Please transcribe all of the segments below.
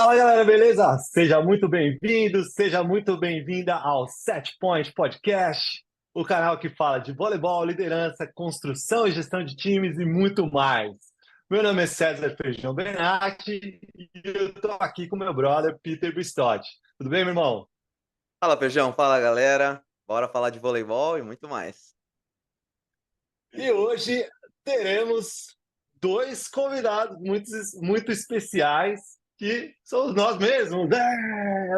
Fala galera, beleza? Seja muito bem-vindo, seja muito bem-vinda ao Set Point Podcast, o canal que fala de voleibol, liderança, construção e gestão de times e muito mais. Meu nome é César Feijão Benatti e eu tô aqui com meu brother Peter Bistotti. Tudo bem, meu irmão? Fala, Feijão. Fala, galera. Bora falar de voleibol e muito mais. E hoje teremos dois convidados muito especiais que somos nós mesmos. Muito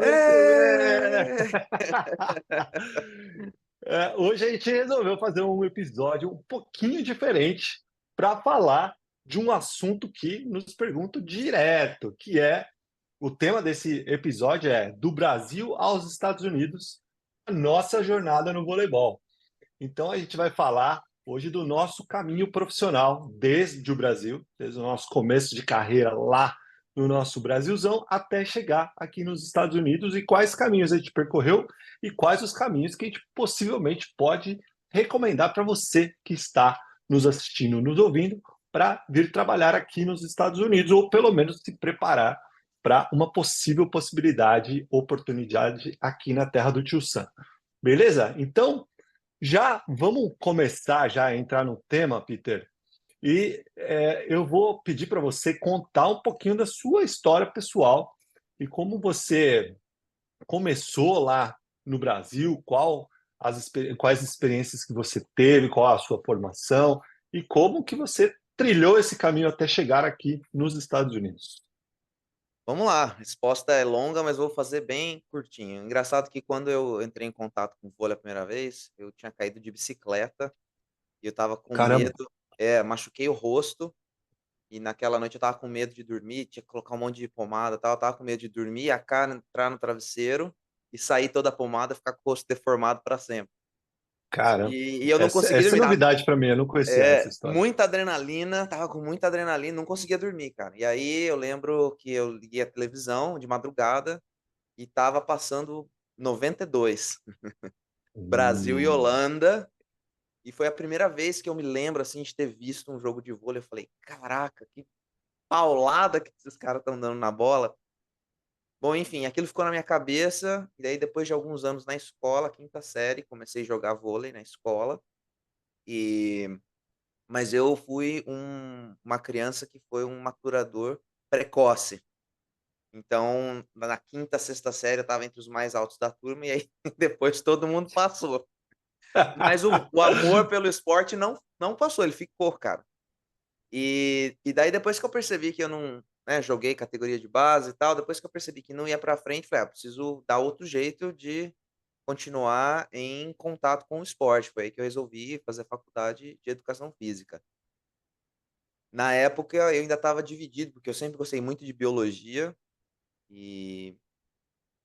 É! bem! Hoje a gente resolveu fazer um episódio um pouquinho diferente para falar de um assunto que nos perguntam direto, que é o tema desse episódio é do Brasil aos Estados Unidos, a nossa jornada no voleibol. Então a gente vai falar hoje do nosso caminho profissional desde o Brasil, desde o nosso começo de carreira lá no nosso Brasilzão até chegar aqui nos Estados Unidos e quais caminhos a gente percorreu e quais os caminhos que a gente possivelmente pode recomendar para você que está nos assistindo, nos ouvindo, para vir trabalhar aqui nos Estados Unidos ou pelo menos se preparar para uma possível possibilidade, oportunidade aqui na terra do Tio Sam. Beleza? Então, já vamos começar já a entrar no tema, Peter, e eu vou pedir para você contar um pouquinho da sua história pessoal e como você começou lá no Brasil, quais experiências que você teve, qual a sua formação e como que você trilhou esse caminho até chegar aqui nos Estados Unidos. Vamos lá. A resposta é longa, mas vou fazer bem curtinho. Engraçado que quando eu entrei em contato com o vôlei a primeira vez, eu tinha caído de bicicleta e eu tava com Caramba, medo. Machuquei o rosto e naquela noite eu tava com medo de dormir, tinha que colocar um monte de pomada e tal. Eu tava com medo de dormir, a cara entrar no travesseiro e sair toda a pomada, ficar com o rosto deformado para sempre. caramba. E eu não consegui Essa é dormir, tava novidade para mim, eu não conhecia essa história. muita adrenalina, tava com muita adrenalina, não conseguia dormir, cara. E aí eu lembro que eu liguei a televisão de madrugada e tava passando 92, Brasil e Hum. Holanda, e foi a primeira vez que eu me lembro, assim, de ter visto um jogo de vôlei. Eu falei: "Caraca, que paulada que esses caras estão dando na bola". Bom, enfim, aquilo ficou na minha cabeça, e daí depois de alguns anos na escola, quinta série, comecei a jogar vôlei na escola, e mas eu fui uma criança que foi um maturador precoce. Então, na quinta, sexta série eu estava entre os mais altos da turma e aí depois todo mundo passou. Mas o amor pelo esporte não passou, ele ficou, cara. E daí depois que eu percebi que eu não, né, joguei categoria de base e tal, depois que eu percebi que não ia pra frente, falei: "Ah, preciso dar outro jeito de continuar em contato com o esporte". Foi aí que eu resolvi fazer faculdade de educação física. Na época eu ainda estava dividido, porque eu sempre gostei muito de biologia, e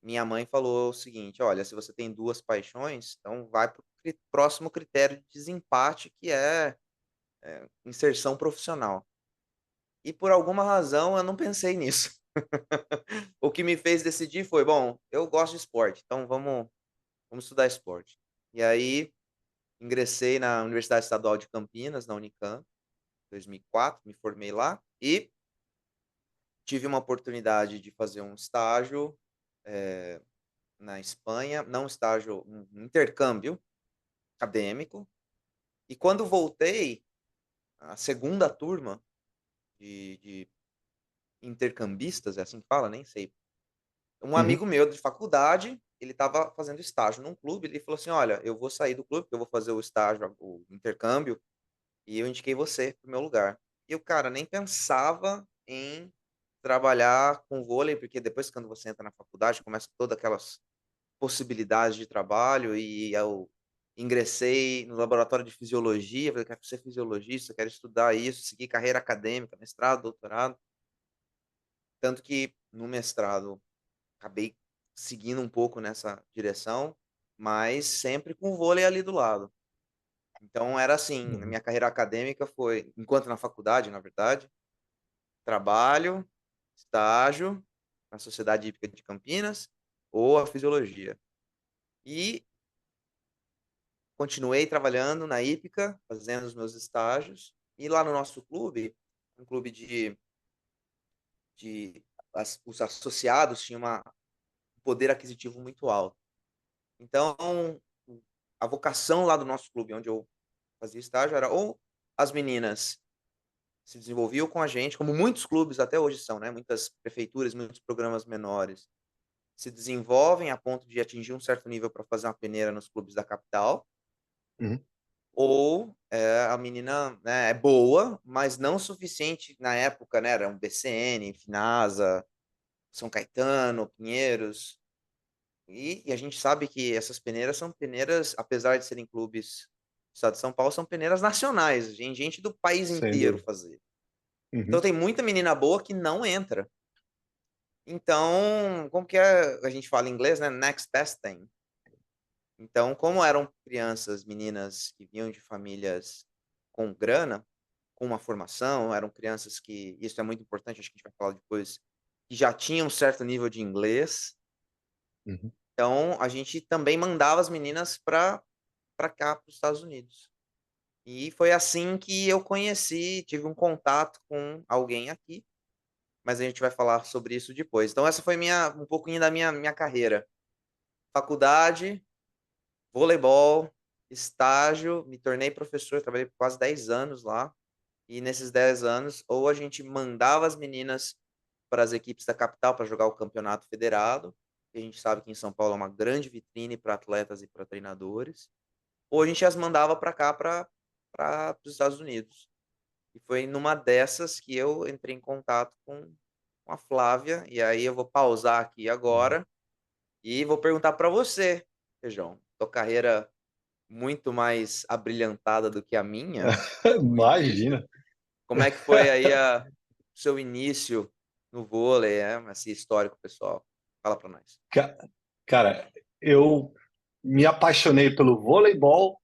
minha mãe falou o seguinte: "Olha, se você tem 2 paixões, então vai para o próximo critério de desempate, que é, inserção profissional". E por alguma razão eu não pensei nisso. O que me fez decidir foi: "Bom, eu gosto de esporte, então vamos estudar esporte". E aí ingressei na Universidade Estadual de Campinas, na Unicamp, em 2004, me formei lá e tive uma oportunidade de fazer um estágio, eh, na Espanha, não estágio, um intercâmbio acadêmico, e quando voltei, a segunda turma de intercambistas, é assim que fala? Nem sei. Um Uhum. amigo meu de faculdade, ele estava fazendo estágio num clube, ele falou assim: "Olha, eu vou sair do clube, porque eu vou fazer o estágio, o intercâmbio, e eu indiquei você para o meu lugar". E eu, cara, nem pensava em trabalhar com vôlei, porque depois quando você entra na faculdade, começa todas aquelas possibilidades de trabalho, e eu ingressei no laboratório de fisiologia, falei: "Quero ser fisiologista, quero estudar isso, seguir carreira acadêmica, mestrado, doutorado". Tanto que no mestrado acabei seguindo um pouco nessa direção, mas sempre com o vôlei ali do lado. Então era assim, na Uhum. minha carreira acadêmica foi enquanto na faculdade, na verdade, trabalho, estágio na Sociedade Hípica de Campinas ou a fisiologia. E continuei trabalhando na hípica, fazendo os meus estágios, e lá no nosso clube, um clube de os associados tinham um poder aquisitivo muito alto. Então, a vocação lá do nosso clube, onde eu fazia estágio, era ou as meninas se desenvolviam com a gente, como muitos clubes até hoje são, né, muitas prefeituras, muitos programas menores, se desenvolvem a ponto de atingir um certo nível para fazer uma peneira nos clubes da capital, Uhum. ou, a menina, né, é boa, mas não o suficiente na época, né, era um BCN, Finasa, São Caetano, Pinheiros, e a gente sabe que essas peneiras são peneiras, apesar de serem clubes do estado de São Paulo, são peneiras nacionais, vem gente do país Sem inteiro dúvida. fazer. Então Uhum. tem muita menina boa que não entra. Então, como que é, a gente fala em inglês, né, next best thing. Então, como eram crianças, meninas que vinham de famílias com grana, com uma formação, eram crianças que, isso é muito importante, acho que a gente vai falar depois, que já tinham um certo nível de inglês. Uhum. Então, a gente também mandava as meninas para cá, para os Estados Unidos. E foi assim que eu conheci, tive um contato com alguém aqui, mas a gente vai falar sobre isso depois. Então essa foi um pouquinho da minha carreira. Faculdade, voleibol, estágio, me tornei professor, trabalhei por quase 10 anos lá. E nesses 10 anos, ou a gente mandava as meninas para as equipes da capital para jogar o campeonato federado, que a gente sabe que em São Paulo é uma grande vitrine para atletas e para treinadores, ou a gente as mandava para cá, para os Estados Unidos. E foi numa dessas que eu entrei em contato com a Flávia, e aí eu vou pausar aqui Uhum. agora e vou perguntar para você, Feijão, tua carreira muito mais abrilhantada do que a minha, no início, Imagina. como é que foi aí o seu início no vôlei, esse histórico pessoal? Fala para nós. Ca- Cara, eu me apaixonei pelo voleibol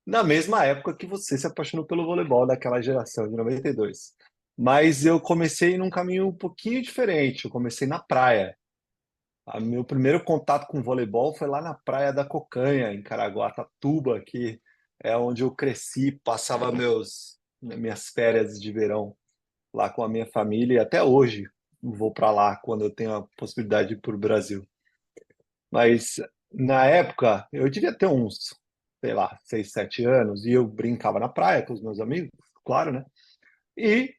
na mesma época que você se apaixonou pelo voleibol daquela geração de 92. Mas eu comecei num caminho um pouquinho diferente. Eu comecei na praia. Meu primeiro contato com voleibol foi lá na Praia da Cocanha, em Caraguatatuba, que é onde eu cresci, passava minhas férias de verão lá com a minha família, e até hoje vou para lá quando eu tenho a possibilidade de ir para o Brasil. Mas na época eu devia ter uns, sei lá, 6, 7 anos, e eu brincava na praia com os meus amigos, claro, né? E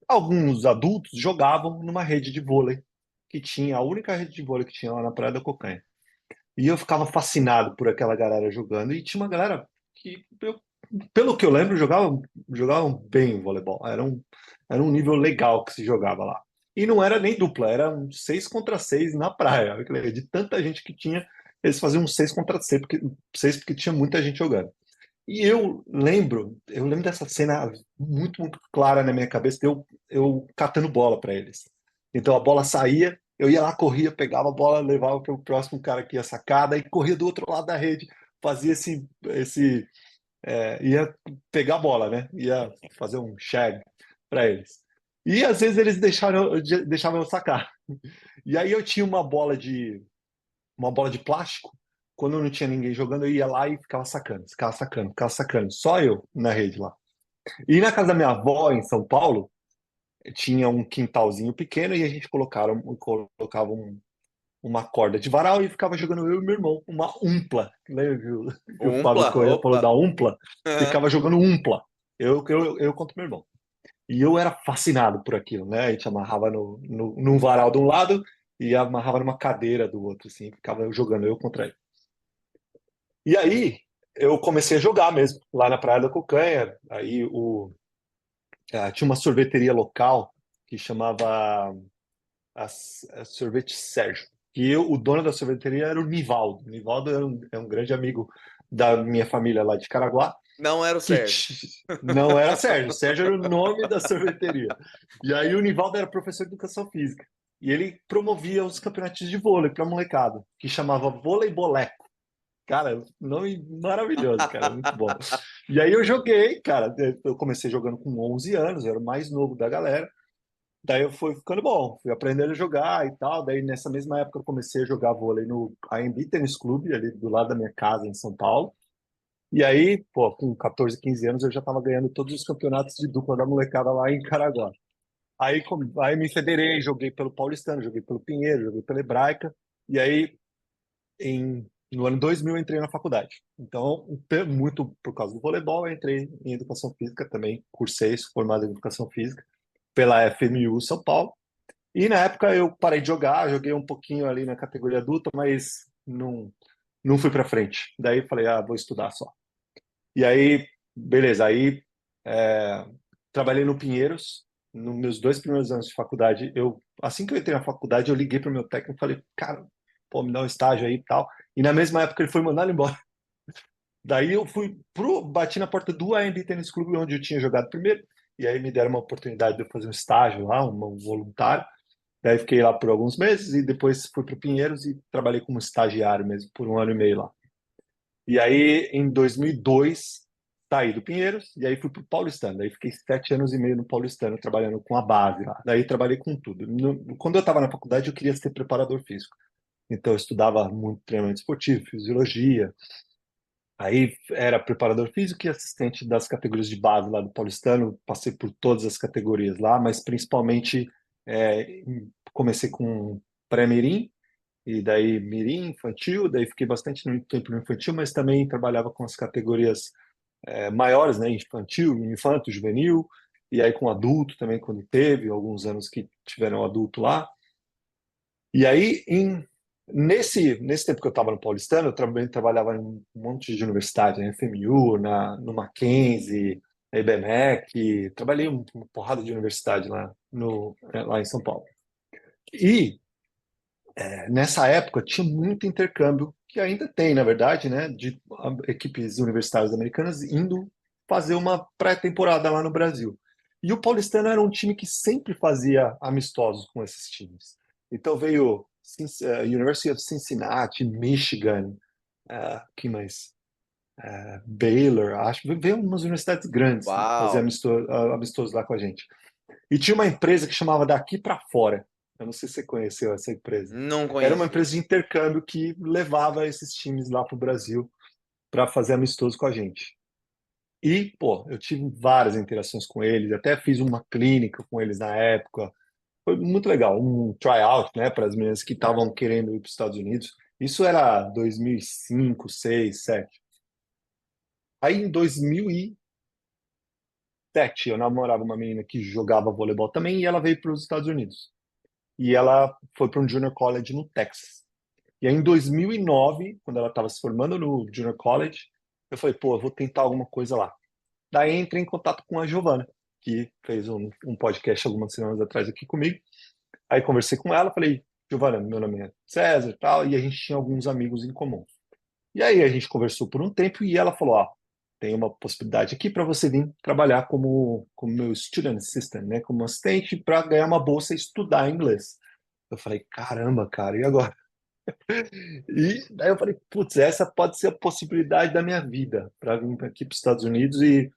alguns adultos jogavam numa rede de vôlei, que tinha a única rede de vôlei que tinha lá na Praia da Cocanha. E eu ficava fascinado por aquela galera jogando. E tinha uma galera que, pelo que eu lembro, jogavam bem o voleibol. Era um nível legal que se jogava lá. E não era nem dupla, era um 6 contra 6 na praia. De tanta gente que tinha, eles faziam um 6 contra 6 porque tinha muita gente jogando. E eu lembro dessa cena muito, muito clara na minha cabeça, eu catando bola para eles. Então a bola saía, eu ia lá, corria, pegava a bola, levava para o próximo cara que ia sacada e corria do outro lado da rede, fazia ia pegar a bola, né? Ia fazer um shag para eles. E às vezes eles deixavam eu sacar. E aí eu tinha uma bola de plástico. Quando não tinha ninguém jogando, eu ia lá e ficava sacando, ficava sacando, ficava sacando. Só eu na rede lá. E na casa da minha avó, em São Paulo, tinha um quintalzinho pequeno e a gente colocava uma corda de varal e ficava jogando eu e meu irmão, uma umpla. Lembra que o Fábio Opa, Corrêa falou opa. da umpla? Ficava jogando umpla. Eu contra meu irmão. E eu era fascinado por aquilo, né? A gente amarrava num varal de um lado e amarrava numa cadeira do outro, assim, ficava jogando eu contra ele. E aí eu comecei a jogar mesmo, lá na Praia da Cocanha. Aí tinha uma sorveteria local que chamava a Sorvete Sérgio. O dono da sorveteria era o Nivaldo. O Nivaldo é um grande amigo da minha família lá de Caraguá, Não era o que Sérgio. não era Sérgio. Sérgio era o nome da sorveteria. E aí o Nivaldo era professor de educação física. E ele promovia os campeonatos de vôlei para molecada, que chamava Voleiboleco. Cara, nome maravilhoso, cara, muito bom. E aí eu joguei, cara, eu comecei jogando com 11 anos, eu era o mais novo da galera. Daí eu fui ficando bom, fui aprendendo a jogar e tal. Daí nessa mesma época eu comecei a jogar vôlei no AMB Tênis Clube, ali do lado da minha casa, em São Paulo. E aí, pô, com 14, 15 anos eu já tava ganhando todos os campeonatos de dupla da molecada lá em Caraguá. Aí me federei, joguei pelo Paulistano, joguei pelo Pinheiro, joguei pela Hebraica, e aí no ano 2000 eu entrei na faculdade. Então, muito por causa do voleibol, eu entrei em Educação Física também, cursei, sou formado em Educação Física pela FMU São Paulo. E na época eu parei de jogar, joguei um pouquinho ali na categoria adulta, mas não fui para frente. Daí falei, vou estudar só. E aí, beleza, aí é, trabalhei no Pinheiros, nos meus 2 primeiros anos de faculdade, assim que eu entrei na faculdade, eu liguei para o meu técnico e falei, cara, pô, me dá um estágio aí e tal. E na mesma época ele foi mandar embora. Daí eu bati na porta do AMB Tênis Clube, onde eu tinha jogado primeiro, e aí me deram uma oportunidade de eu fazer um estágio lá, um voluntário. Daí fiquei lá por alguns meses e depois fui para o Pinheiros e trabalhei como estagiário mesmo, por 1 ano e meio lá. E aí, em 2002, saí do Pinheiros e aí fui para o Paulistano. Daí fiquei 7 anos e meio no Paulistano, trabalhando com a base lá. Daí trabalhei com tudo. Quando eu estava na faculdade, eu queria ser preparador físico. Então, eu estudava muito treinamento esportivo, fisiologia. Aí era preparador físico e assistente das categorias de base lá do Paulistano. Passei por todas as categorias lá, mas principalmente comecei com pré-mirim, e daí mirim, infantil, daí fiquei bastante tempo no infantil, mas também trabalhava com as categorias maiores, né, infantil, infanto, juvenil, e aí com adulto também, quando teve, alguns anos que tiveram adulto lá. E aí, nesse tempo que eu estava no Paulistano, eu também trabalhava em um monte de universidade, na FMU, no Mackenzie, na IBMEC, trabalhei em uma porrada de universidade lá em São Paulo. E nessa época tinha muito intercâmbio, que ainda tem, na verdade, né, de equipes universitárias americanas indo fazer uma pré-temporada lá no Brasil. E o Paulistano era um time que sempre fazia amistosos com esses times. Então veio University of Cincinnati, Michigan, que mais? Baylor, acho. Veio umas universidades grandes fazer Uau! amistosos lá com a gente. E tinha uma empresa que chamava Daqui para Fora. Eu não sei se você conheceu essa empresa. Não Era uma conheci. empresa de intercâmbio que levava esses times lá para o Brasil para fazer amistoso com a gente. E, pô, eu tive várias interações com eles, até fiz uma clínica com eles na época. Foi muito legal, um tryout, né, para as meninas que estavam querendo ir para os Estados Unidos. Isso era 2005, 6, 7. Aí em 2007 eu namorava uma menina que jogava voleibol também e ela veio para os Estados Unidos. E ela foi para um junior college no Texas. E aí, em 2009, quando ela estava se formando no junior college, eu falei, pô, eu vou tentar alguma coisa lá. Daí entrei em contato com a Giovana, que fez um podcast algumas semanas atrás aqui comigo. Aí conversei com ela, falei, Giovana, meu nome é César e tal, e a gente tinha alguns amigos em comum. E aí a gente conversou por um tempo e ela falou, tem uma possibilidade aqui para você vir trabalhar como meu student assistant, né, como assistente para ganhar uma bolsa e estudar inglês. Eu falei, caramba, cara, e agora? E daí eu falei, putz, essa pode ser a possibilidade da minha vida para vir aqui para os Estados Unidos e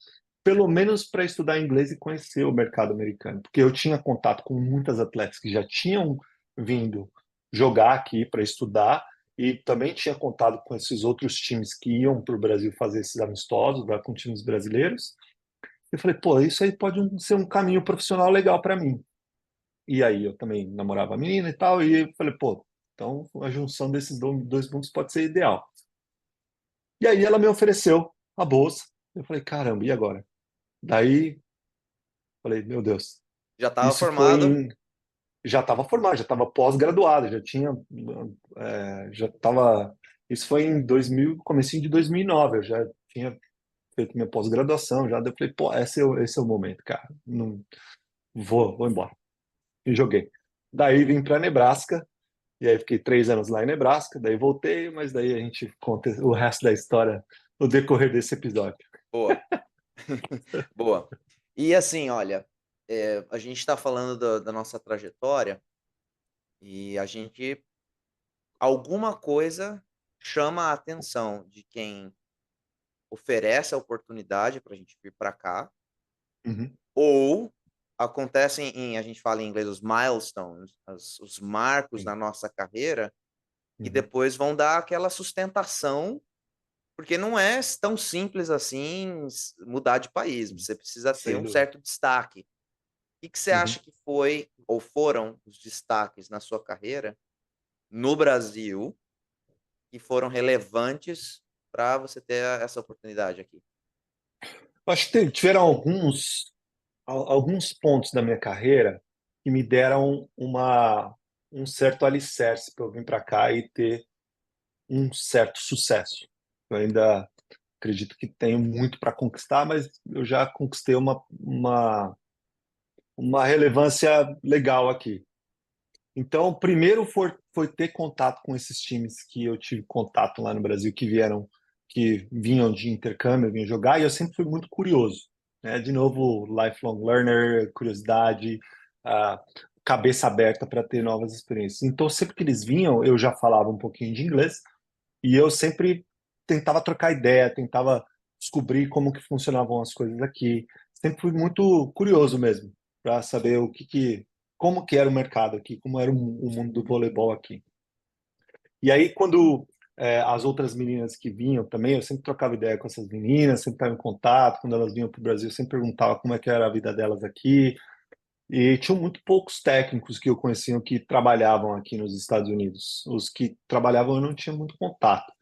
pelo menos para estudar inglês e conhecer o mercado americano, porque eu tinha contato com muitas atletas que já tinham vindo jogar aqui para estudar e também tinha contato com esses outros times que iam para o Brasil fazer esses amistosos com times brasileiros. Eu falei, pô, isso aí pode ser um caminho profissional legal para mim. E aí eu também namorava a menina e tal, e eu falei, pô, então a junção desses dois mundos pode ser ideal. E aí ela me ofereceu a bolsa. Eu falei, caramba, e agora? Daí falei, meu Deus, Já estava isso foi formado? já estava formado, já estava pós-graduado, já estava, isso foi em 2000, comecinho de 2009, eu já tinha feito minha pós-graduação, já, daí eu falei, pô, esse é o momento, cara, não, vou embora. E joguei. Daí vim para Nebraska, e aí fiquei 3 anos lá em Nebraska, daí voltei, mas daí a gente conta o resto da história no decorrer desse episódio. Boa, boa. E assim, olha, a gente está falando da nossa trajetória e a gente alguma coisa chama a atenção de quem oferece a oportunidade para a gente vir para cá, Uhum, ou acontecem a gente fala em inglês os milestones, os marcos sim. na nossa carreira, que Uhum, depois vão dar aquela sustentação, porque não é tão simples assim mudar de país, você precisa ter sem um dúvida. certo destaque. que você Uhum. acha que foi ou foram os destaques na sua carreira no Brasil que foram relevantes para você ter essa oportunidade aqui? Acho que tiveram alguns pontos da minha carreira que me deram um certo alicerce para eu vir para cá e ter um certo sucesso. Eu ainda acredito que tenho muito para conquistar, mas eu já conquistei uma relevância legal aqui. Então, primeiro foi ter contato com esses times que eu tive contato lá no Brasil, que vinham de intercâmbio, vinham jogar, e eu sempre fui muito curioso, né? De novo, lifelong learner, curiosidade, a cabeça aberta para ter novas experiências. Então, sempre que eles vinham, eu já falava um pouquinho de inglês, e eu sempre tentava trocar ideia, tentava descobrir como que funcionavam as coisas aqui. Sempre fui muito curioso mesmo, para saber como que era o mercado aqui, como era o mundo do voleibol aqui. E aí, quando as outras meninas que vinham também, eu sempre trocava ideia com essas meninas, sempre estava em contato. Quando elas vinham para o Brasil, eu sempre perguntava como é que era a vida delas aqui. E tinham muito poucos técnicos que eu conhecia que trabalhavam aqui nos Estados Unidos. Os que trabalhavam eu não tinha muito contato.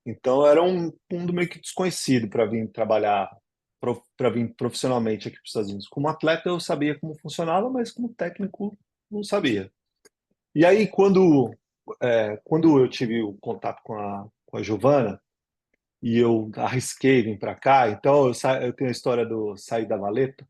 Então era um mundo meio que desconhecido para vir trabalhar, para vir profissionalmente aqui para os Estados Unidos. Como atleta eu sabia como funcionava, mas como técnico não sabia. E aí quando eu tive o contato com a Giovana e eu arrisquei vir para cá, então eu tenho a história do sair da valeta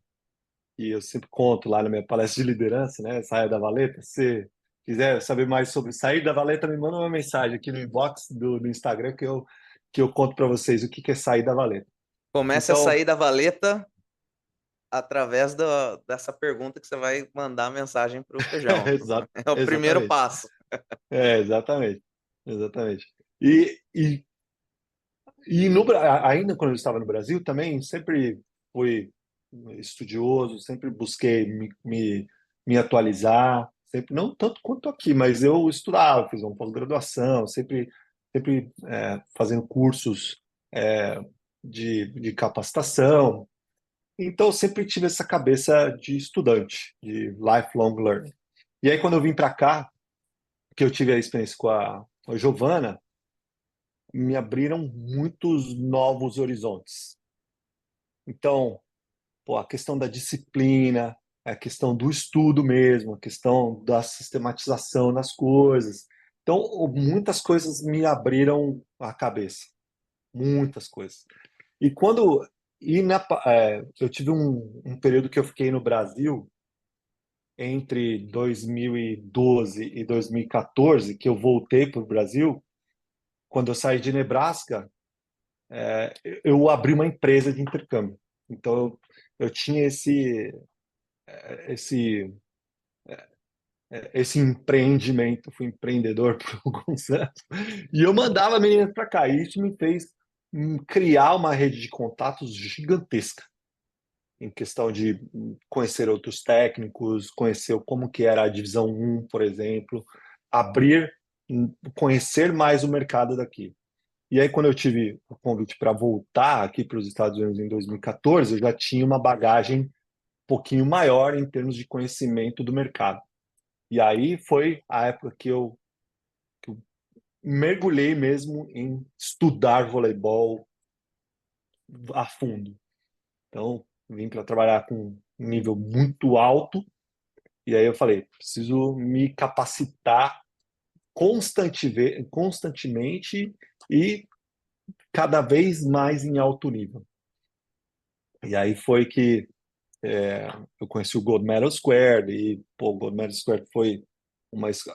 e eu sempre conto lá na minha palestra de liderança, né? Saia da valeta. Se quiser saber mais sobre sair da valeta, me manda uma mensagem aqui no inbox do Instagram que eu conto para vocês o que é sair da valeta. Comece a Então, sair da valeta através dessa pergunta que você vai mandar a mensagem para o Feijão. É o primeiro exatamente. passo. Exatamente. Exatamente. E, e, ainda quando eu estava no Brasil também, sempre fui estudioso, sempre busquei me atualizar, sempre, não tanto quanto aqui, mas eu estudava, fiz uma pós-graduação, sempre fazendo cursos é, de capacitação. Então, eu sempre tive essa cabeça de estudante, de lifelong learning. E aí, quando eu vim para cá, que eu tive a experiência com a Giovana, me abriram muitos novos horizontes. Então, pô, a questão da disciplina, a questão do estudo mesmo, a questão da sistematização nas coisas. Então, muitas coisas me abriram a cabeça, muitas coisas. E quando eu tive um período que eu fiquei no Brasil entre 2012 e 2014, que eu voltei para o Brasil. Quando eu saí de Nebraska, eu abri uma empresa de intercâmbio. Então, eu tinha esse, esse empreendimento, fui empreendedor por alguns anos, e eu mandava meninas para cá. E isso me fez criar uma rede de contatos gigantesca, em questão de conhecer outros técnicos, conhecer como que era a divisão 1, por exemplo, abrir, conhecer mais o mercado daqui. E aí, quando eu tive o convite para voltar aqui para os Estados Unidos em 2014, eu já tinha uma bagagem um pouquinho maior em termos de conhecimento do mercado. E aí foi a época que eu mergulhei mesmo em estudar voleibol a fundo. Então, vim para trabalhar com um nível muito alto. E aí eu falei, preciso me capacitar constantemente e cada vez mais em alto nível. E aí foi que eu conheci o Gold Medal Square e pô, o Gold Medal Square foi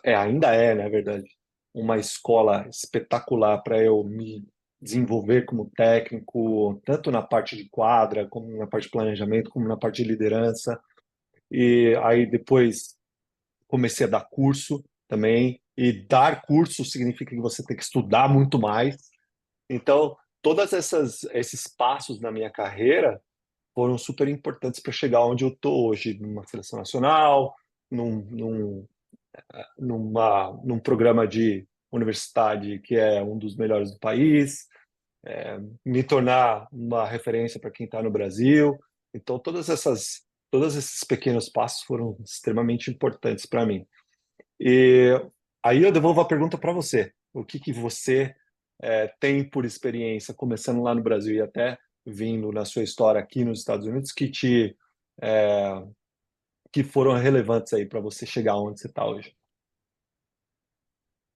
ainda é, na verdade, uma escola espetacular para eu me desenvolver como técnico, tanto na parte de quadra, como na parte de planejamento, como na parte de liderança. E aí depois comecei a dar curso também. E dar curso significa que você tem que estudar muito mais. Então, esses passos na minha carreira foram super importantes para chegar onde eu estou hoje, numa seleção nacional, num, num, num programa de universidade que é um dos melhores do país, me tornar uma referência para quem está no Brasil. Então, todas essas todos esses pequenos passos foram extremamente importantes para mim. E aí eu devolvo a pergunta para você. O que que você tem por experiência, começando lá no Brasil e até vindo na sua história aqui nos Estados Unidos, eh, que foram relevantes aí para você chegar onde você está hoje?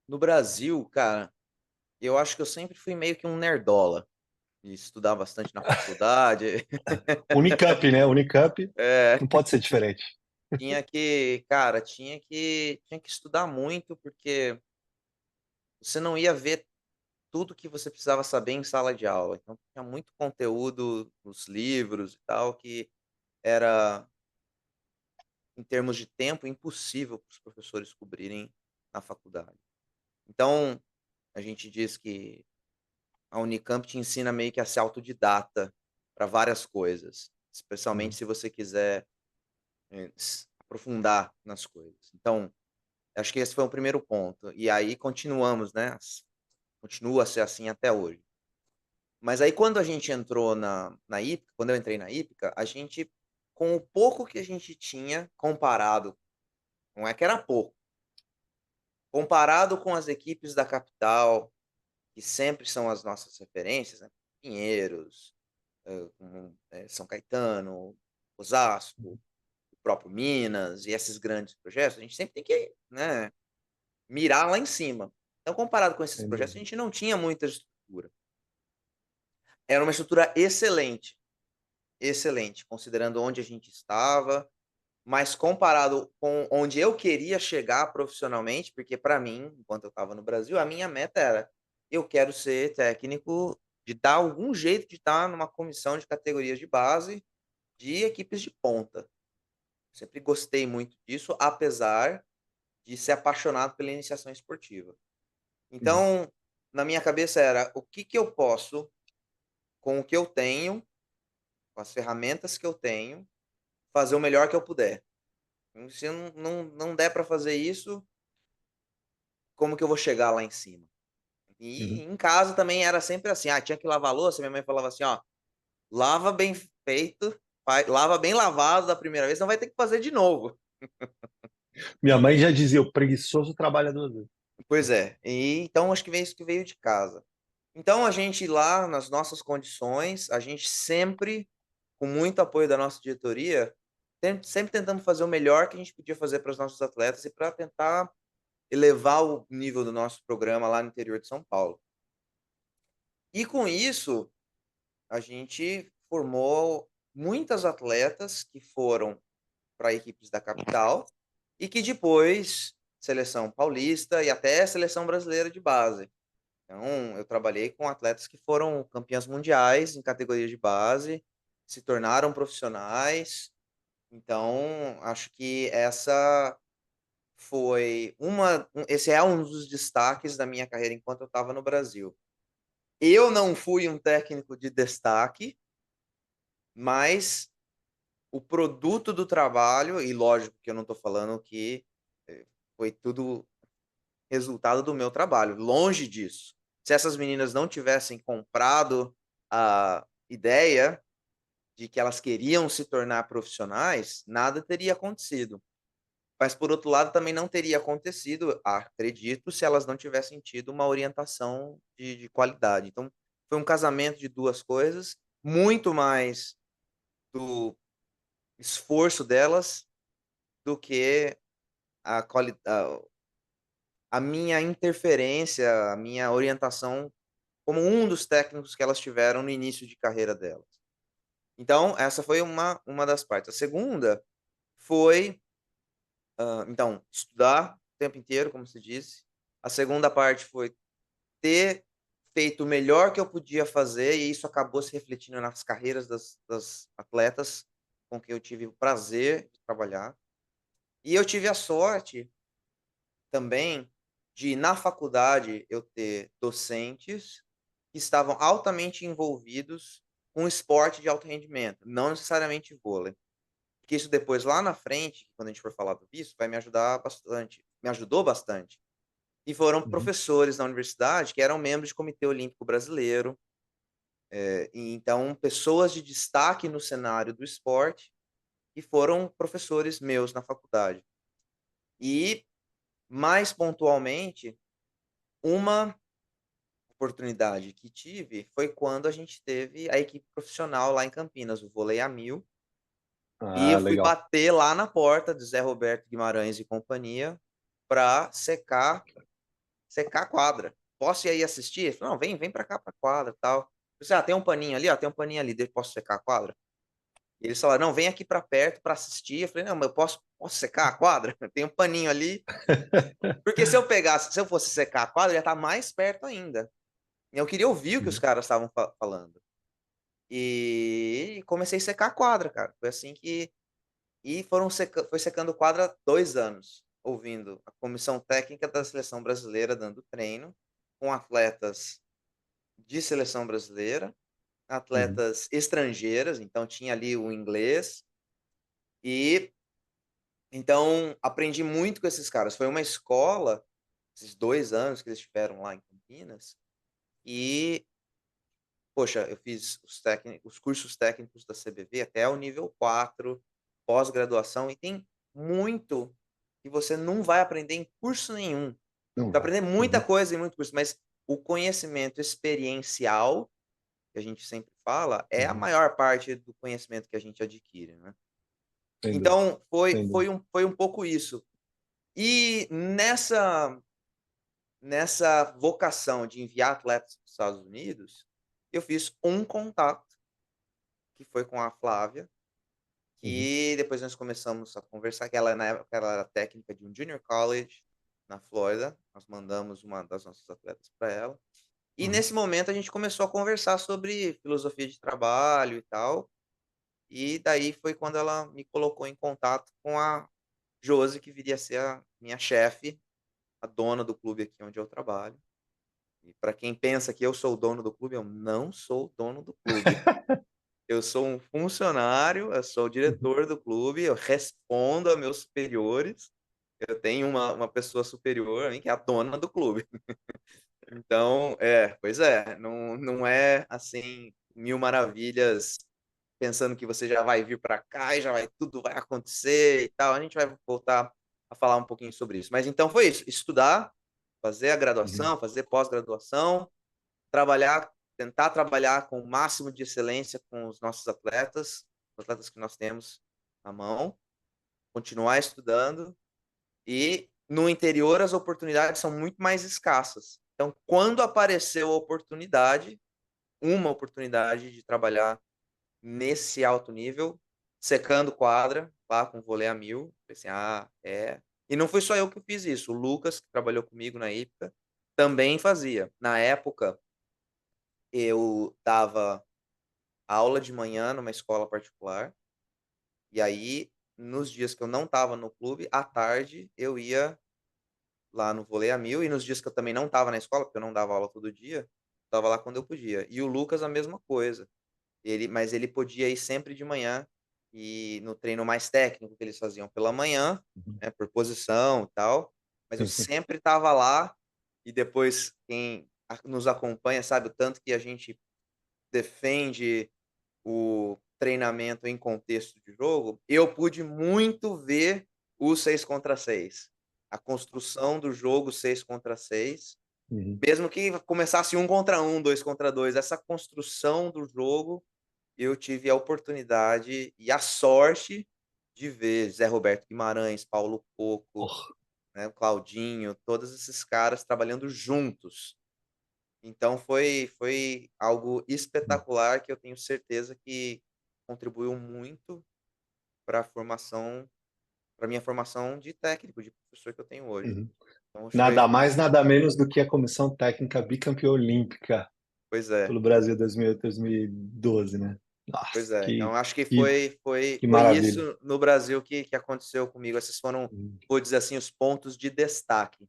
No Brasil, cara, eu acho que eu sempre fui meio que um nerdola, de estudar bastante na faculdade. Unicamp, né? Unicamp É, não pode ser diferente. tinha que estudar muito, porque você não ia ver tudo que você precisava saber em sala de aula. Então tinha muito conteúdo nos livros e tal, que era, em termos de tempo, impossível para os professores cobrirem na faculdade. Então, a gente diz que a Unicamp te ensina meio que a ser autodidata para várias coisas, especialmente Uhum, se você quiser, aprofundar nas coisas. Então, acho que esse foi o primeiro ponto. E aí continuamos, né, continua a ser assim até hoje. Mas aí quando a gente entrou na Ípica, quando eu entrei na Ípica, a gente, com o pouco que a gente tinha comparado, não é que era pouco, comparado com as equipes da capital, que sempre são as nossas referências, né, Pinheiros, São Caetano, Osasco, uhum, o próprio Minas e esses grandes projetos, a gente sempre tem que, né, mirar lá em cima. Então, comparado com esses sem projetos, a dúvida. gente não tinha muita estrutura. Era uma estrutura excelente, excelente, considerando onde a gente estava, mas comparado com onde eu queria chegar profissionalmente, porque para mim, enquanto eu estava no Brasil, a minha meta era: eu quero ser técnico de dar algum jeito de estar numa comissão de categorias de base de equipes de ponta. Sempre gostei muito disso, apesar de ser apaixonado pela iniciação esportiva. Uhum, Então, na minha cabeça era: o que que eu posso, com o que eu tenho, com as ferramentas que eu tenho, fazer o melhor que eu puder. Se eu não der para fazer isso, como que eu vou chegar lá em cima? E uhum. em casa também era sempre assim, tinha que lavar a louça, minha mãe falava assim: "Ó, lava bem feito, lava bem lavado da primeira vez, não vai ter que fazer de novo". Minha mãe já dizia: "O preguiçoso trabalha 2 vezes". Pois é, e então acho que veio isso que veio de casa. Então a gente lá nas nossas condições, a gente sempre, com muito apoio da nossa diretoria, sempre tentando fazer o melhor que a gente podia fazer para os nossos atletas e para tentar elevar o nível do nosso programa lá no interior de São Paulo. E com isso, a gente formou muitas atletas que foram para equipes da capital e que depois seleção paulista e até seleção brasileira de base. Então, eu trabalhei com atletas que foram campeãs mundiais em categorias de base, se tornaram profissionais. Então, acho que esse é um dos destaques da minha carreira enquanto eu estava no Brasil. Eu não fui um técnico de destaque, mas o produto do trabalho, e lógico que eu não estou falando que foi tudo resultado do meu trabalho, longe disso. Se essas meninas não tivessem comprado a ideia de que elas queriam se tornar profissionais, nada teria acontecido. Mas, por outro lado, também não teria acontecido, acredito, se elas não tivessem tido uma orientação de qualidade. Então, foi um casamento de 2 coisas, muito mais do esforço delas do que a quali a minha interferência, a minha orientação como um dos técnicos que elas tiveram no início de carreira delas. Então, essa foi uma das partes. A segunda foi, então, estudar o tempo inteiro, como você disse. A segunda parte foi ter feito o melhor que eu podia fazer, e isso acabou se refletindo nas carreiras das atletas com quem eu tive o prazer de trabalhar. E eu tive a sorte também de, na faculdade, eu ter docentes que estavam altamente envolvidos com esporte de alto rendimento, não necessariamente vôlei. Porque isso depois, lá na frente, quando a gente for falar disso, vai me ajudar bastante. Me ajudou bastante. E foram Uhum. professores na universidade que eram membros do Comitê Olímpico Brasileiro. E então, pessoas de destaque no cenário do esporte que foram professores meus na faculdade. E, mais pontualmente, uma oportunidade que tive foi quando a gente teve a equipe profissional lá em Campinas, o Vôlei a Mil, e Ah, eu fui legal. bater lá na porta de Zé Roberto Guimarães e companhia para secar a quadra. "Posso ir aí assistir?" Ele falou: "Não, vem pra cá pra quadra, tal". Eu disse: "Ah, tem um paninho ali? Ó, tem um paninho ali, posso secar a quadra?" E eles falaram: "Não, vem aqui pra perto pra assistir". Eu falei: "Não, mas eu posso secar a quadra? Tem um paninho ali". Porque se eu fosse secar a quadra, eu ia estar mais perto ainda. E eu queria ouvir o que os Uhum. caras estavam falando. E comecei a secar a quadra, cara. Foi assim que foi secando quadra 2 anos, ouvindo a comissão técnica da seleção brasileira dando treino, com atletas de seleção brasileira, Uhum. atletas estrangeiras, então tinha ali o inglês, e então aprendi muito com esses caras. Foi uma escola, esses 2 anos que eles estiveram lá em Campinas, e, poxa, eu fiz os cursos técnicos da CBV até o nível 4, pós-graduação, e tem muito que você não vai aprender em curso nenhum. Não Vai vai. aprender muita Uhum. coisa em muito curso, mas o conhecimento experiencial, que a gente sempre fala, é a Uhum. maior parte do conhecimento que a gente adquire, né. Sem dúvida, Então foi sem dúvida. foi um foi um pouco isso. E nessa vocação de enviar atletas para os Estados Unidos, eu fiz um contato, que foi com a Flávia, Uhum. que depois nós começamos a conversar, que ela na época ela era técnica de um junior college na Flórida, nós mandamos uma das nossas atletas para ela. E Uhum. nesse momento a gente começou a conversar sobre filosofia de trabalho e tal, e daí foi quando ela me colocou em contato com a Josi, que viria a ser a minha chefe, a dona do clube aqui onde eu trabalho. E para quem pensa que eu sou o dono do clube, eu não sou o dono do clube. Eu sou um funcionário, eu sou o Uhum. diretor do clube, eu respondo a meus superiores, eu tenho uma pessoa superior a mim que é a dona do clube. Então, pois é, não é, assim, mil maravilhas, pensando que você já vai vir para cá e já vai tudo vai acontecer e tal, a gente vai voltar a falar um pouquinho sobre isso. Mas então foi isso, estudar, fazer a Uhum. graduação, fazer pós-graduação, trabalhar tentar trabalhar com o máximo de excelência com os atletas que nós temos na mão, continuar estudando e no interior as oportunidades são muito mais escassas. Então, quando apareceu a oportunidade, uma oportunidade de trabalhar nesse alto nível, secando quadra, lá com vôlei a mil, falei assim: "Ah, é". E não fui só eu que fiz isso, o Lucas, que trabalhou comigo na Ípica, também fazia. Na época, eu dava aula de manhã numa escola particular, e aí, nos dias que eu não estava no clube, à tarde eu ia lá no vôlei a mil, e nos dias que eu também não estava na escola, porque eu não dava aula todo dia, estava lá quando eu podia. E o Lucas a mesma coisa. Mas ele podia ir sempre de manhã, e no treino mais técnico que eles faziam pela manhã, Uhum. né, por posição e tal, mas eu Sim, sim. sempre estava lá, e depois quem nos acompanha sabe o tanto que a gente defende o treinamento em contexto de jogo, eu pude muito ver o 6 contra 6, a construção do jogo 6 contra 6, Uhum. mesmo que começasse 1 contra 1, 2 contra 2, essa construção do jogo, eu tive a oportunidade e a sorte de ver Zé Roberto Guimarães, Paulo Coco, Oh. né, o Claudinho, todos esses caras trabalhando juntos. Então foi algo Uhum. espetacular que eu tenho certeza que contribuiu muito para a formação para minha formação de técnico, de professor que eu tenho hoje. Uhum. Então acho que Nada foi mais, nada menos do que a comissão técnica bicampeã olímpica pois é, pelo Brasil 2008, 2012, né? pois Nossa, é. Então acho que que, que foi maravilha. isso no Brasil que aconteceu comigo. Esses foram, Uhum. vou dizer assim, os pontos de destaque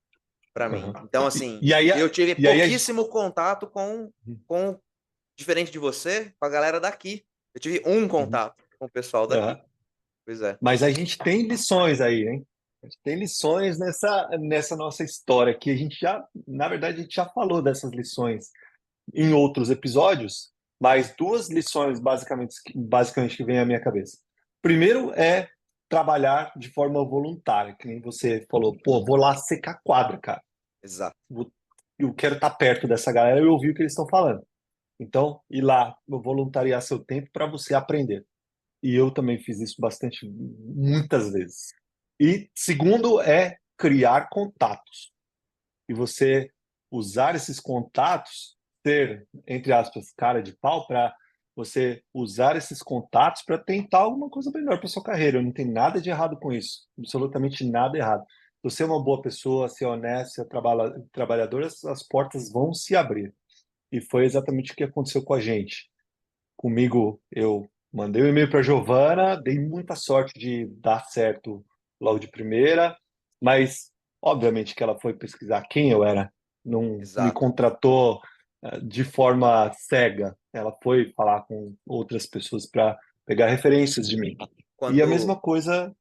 para mim. Aham. Então E, assim, e aí, eu tive e aí a pouquíssimo contato com diferente de você, com a galera daqui. Eu tive um Uhum. contato com o pessoal Aham. daqui. Pois é. Mas a gente tem lições aí, hein? A gente tem lições nessa nossa história que a gente já, na verdade, a gente já falou dessas lições em outros episódios, mas duas lições basicamente que vêm à minha cabeça. Primeiro é trabalhar de forma voluntária, que nem você falou, pô, vou lá secar quadra, cara. Exato. Eu quero estar perto dessa galera e ouvir o que eles estão falando. Então, ir lá, voluntariar seu tempo para você aprender. E eu também fiz isso bastante, muitas vezes. E segundo é criar contatos. E você usar esses contatos, ter, entre aspas, cara de pau, para você usar esses contatos para tentar alguma coisa melhor para sua carreira. Não tem nada de errado com isso, absolutamente nada errado. Se você é uma boa pessoa, se é honesta, se é trabalhadora, as portas vão se abrir. E foi exatamente o que aconteceu com a gente. Comigo, eu mandei um e-mail para a Giovana, dei muita sorte de dar certo logo de primeira, mas obviamente que ela foi pesquisar quem eu era, não me Exato. contratou de forma cega. Ela foi falar com outras pessoas para pegar referências de mim. E a Quando, mesma coisa,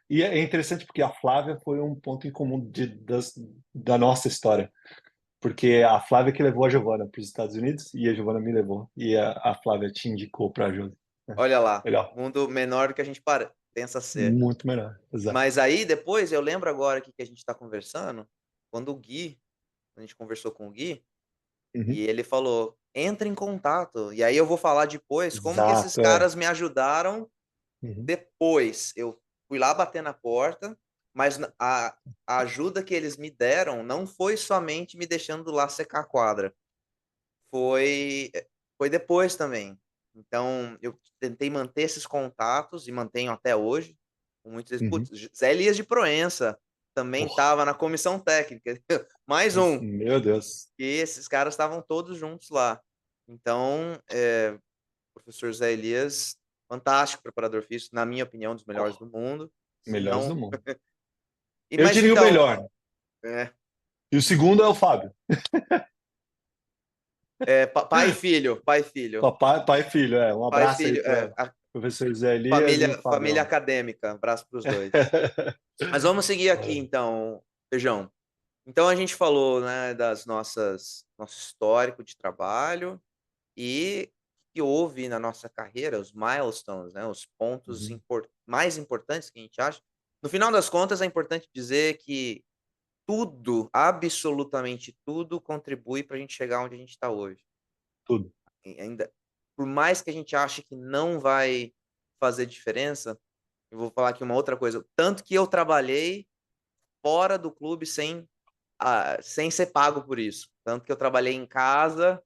e é interessante porque a Flávia foi um ponto em comum da nossa história. Porque a Flávia que levou a Giovana para os Estados Unidos e a Giovana me levou. E a Flávia te indicou para a Josi. É, olha lá, legal. mundo menor do que a gente pensa ser. Muito melhor. Exato. Mas aí depois eu lembro agora aqui que a gente está conversando, quando o Gui, a gente conversou com o Gui, e Uhum. ele falou: entra em contato. E aí eu vou falar depois como que esses Exato, é. caras me ajudaram Uhum. depois. Eu fui lá bater na porta, mas a ajuda que eles me deram não foi somente me deixando lá secar a quadra. Foi depois também. Então, eu tentei manter esses contatos e mantenho até hoje, com muitos Uhum. putz, Zé Elias de Proença também Porra, estava na comissão técnica, mais um, meu Deus. e esses caras estavam todos juntos lá. Então, o professor Zé Elias, fantástico preparador físico, na minha opinião, um dos melhores Porra, do mundo, se melhores não do mundo. Eu mas diria o então, melhor. é, E o segundo é o Fábio. pai e filho, pai e filho, Papai, pai e filho, é. Um pai e abraço aí filho, para o a professor Zé Elias e o família Fabião. acadêmica, abraço para os dois. Mas vamos seguir aqui então, Feijão. Então a gente falou, né, das nosso histórico de trabalho e que houve na nossa carreira, os milestones, né, os pontos Uhum. mais importantes que a gente acha. No final das contas, é importante dizer que tudo, absolutamente tudo, contribui para a gente chegar onde a gente está hoje. Tudo. E ainda, por mais que a gente ache que não vai fazer diferença, eu vou falar aqui uma outra coisa. Tanto que eu trabalhei fora do clube sem ser pago por isso. Tanto que eu trabalhei em casa,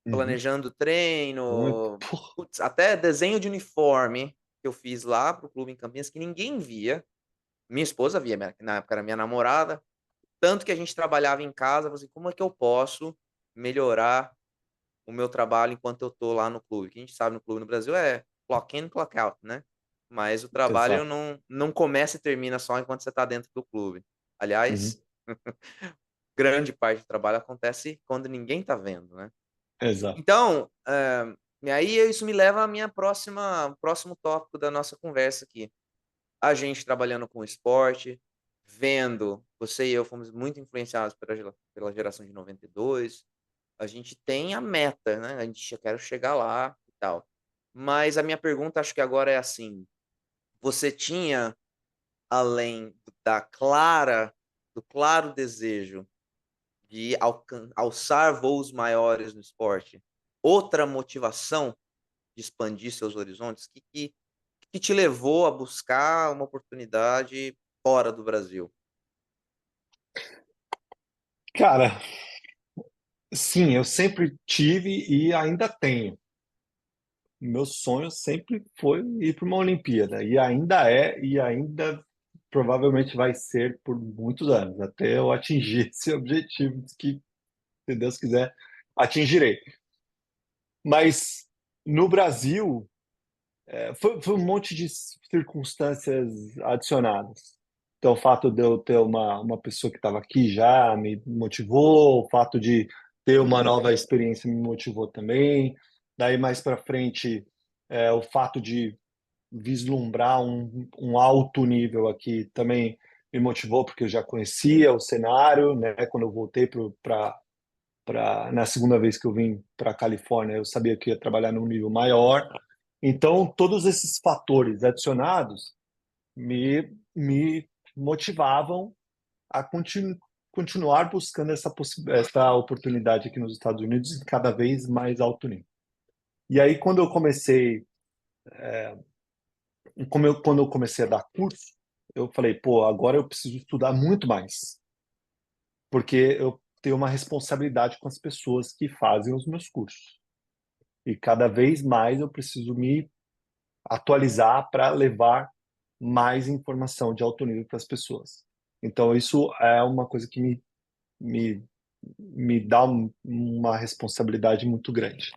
Uhum. planejando Muito. treino, Porra. putz, até desenho de uniforme que eu fiz lá para o clube em Campinas, que ninguém via. Minha esposa via, na época era minha namorada. Tanto que a gente trabalhava em casa, eu falei assim: "Como é que eu posso melhorar o meu trabalho enquanto eu tô lá no clube?". O que a gente sabe no clube no Brasil é clock in, clock out, né. Mas o trabalho Exato. não começa e termina só enquanto você tá dentro do clube. Uhum. Aliás, grande parte do trabalho acontece quando ninguém tá vendo, né. Exato. Então, e aí isso me leva à minha próximo tópico da nossa conversa aqui. A gente trabalhando com esporte, vendo você e eu fomos muito influenciados pela geração de 92. A gente tem a meta, né, a gente: "Eu quero chegar lá e tal". Mas a minha pergunta acho que agora é assim, você tinha, além da clara do claro desejo de alçar voos maiores no esporte, outra motivação de expandir seus horizontes? Que te levou a buscar uma oportunidade fora do Brasil? Cara, sim, eu sempre tive e ainda tenho. Meu sonho sempre foi ir para uma Olimpíada, e ainda é, e ainda provavelmente vai ser por muitos anos, até eu atingir esse objetivo, que, se Deus quiser, atingirei. Mas no Brasil, foi um monte de circunstâncias adicionadas. Então, o fato de eu ter uma pessoa que estava aqui já me motivou, o fato de ter uma nova experiência me motivou também. Daí, mais para frente, o fato de vislumbrar um alto nível aqui também me motivou, porque eu já conhecia o cenário, né? Quando eu voltei na segunda vez que eu vim para a Califórnia, eu sabia que ia trabalhar num nível maior. Então, todos esses fatores adicionados me motivavam a continuar buscando essa oportunidade aqui nos Estados Unidos em cada vez mais alto nível. E aí, quando eu comecei a dar curso, eu falei, pô, agora eu preciso estudar muito mais, porque eu tenho uma responsabilidade com as pessoas que fazem os meus cursos. E cada vez mais eu preciso me atualizar para levar mais informação de alto nível para as pessoas. Então, isso é uma coisa que me, me dá uma responsabilidade muito grande.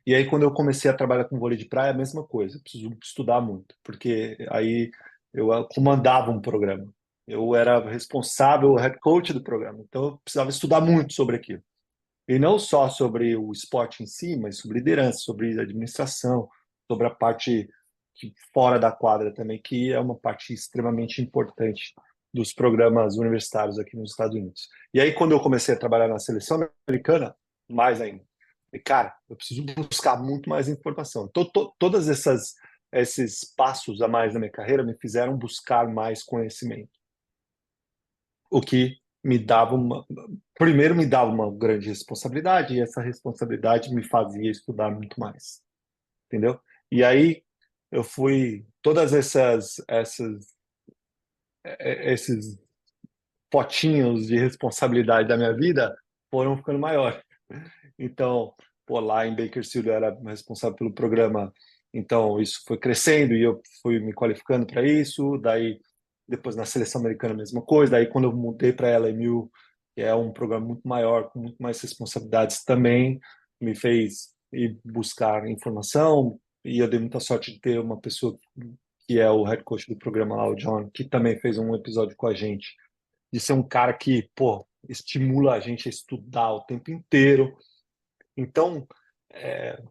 E aí, quando eu comecei a trabalhar com vôlei de praia, a mesma coisa. Eu preciso estudar muito, porque aí eu comandava um programa. Eu era responsável, o head coach do programa. Então, eu precisava estudar muito sobre aquilo. E não só sobre o esporte em si, mas sobre liderança, sobre administração, sobre a parte fora da quadra também, que é uma parte extremamente importante dos programas universitários aqui nos Estados Unidos. E aí, quando eu comecei a trabalhar na seleção americana, mais ainda. E, cara, eu preciso buscar muito mais informação. Então, todas esses passos a mais na minha carreira me fizeram buscar mais conhecimento, o que me dava primeiro me dava uma grande responsabilidade e essa responsabilidade me fazia estudar muito mais, entendeu? E aí eu fui todas esses potinhos de responsabilidade da minha vida foram ficando maiores. Então, pô, lá em Bakersfield eu era responsável pelo programa, então isso foi crescendo e eu fui me qualificando para isso. Daí, depois na seleção americana, a mesma coisa. Daí, quando eu mudei para a LMU, que é um programa muito maior, com muito mais responsabilidades também, me fez ir buscar informação. E eu dei muita sorte de ter uma pessoa que é o head coach do programa lá, o John, que também fez um episódio com a gente, de ser um cara que, pô, estimula a gente a estudar o tempo inteiro. Então, é,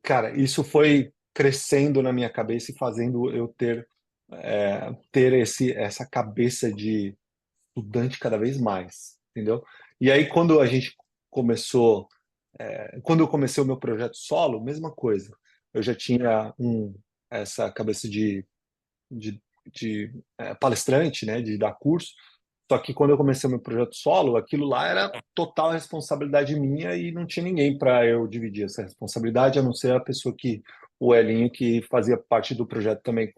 cara, isso foi crescendo na minha cabeça e fazendo eu ter essa cabeça de estudante cada vez mais, entendeu? E aí, quando eu comecei o meu projeto solo, mesma coisa. Eu já tinha essa cabeça de, de palestrante, né, de dar curso. Só que quando eu comecei o meu projeto solo, aquilo lá era total responsabilidade minha e não tinha ninguém para eu dividir essa responsabilidade, a não ser a pessoa o Elinho, que fazia parte do projeto também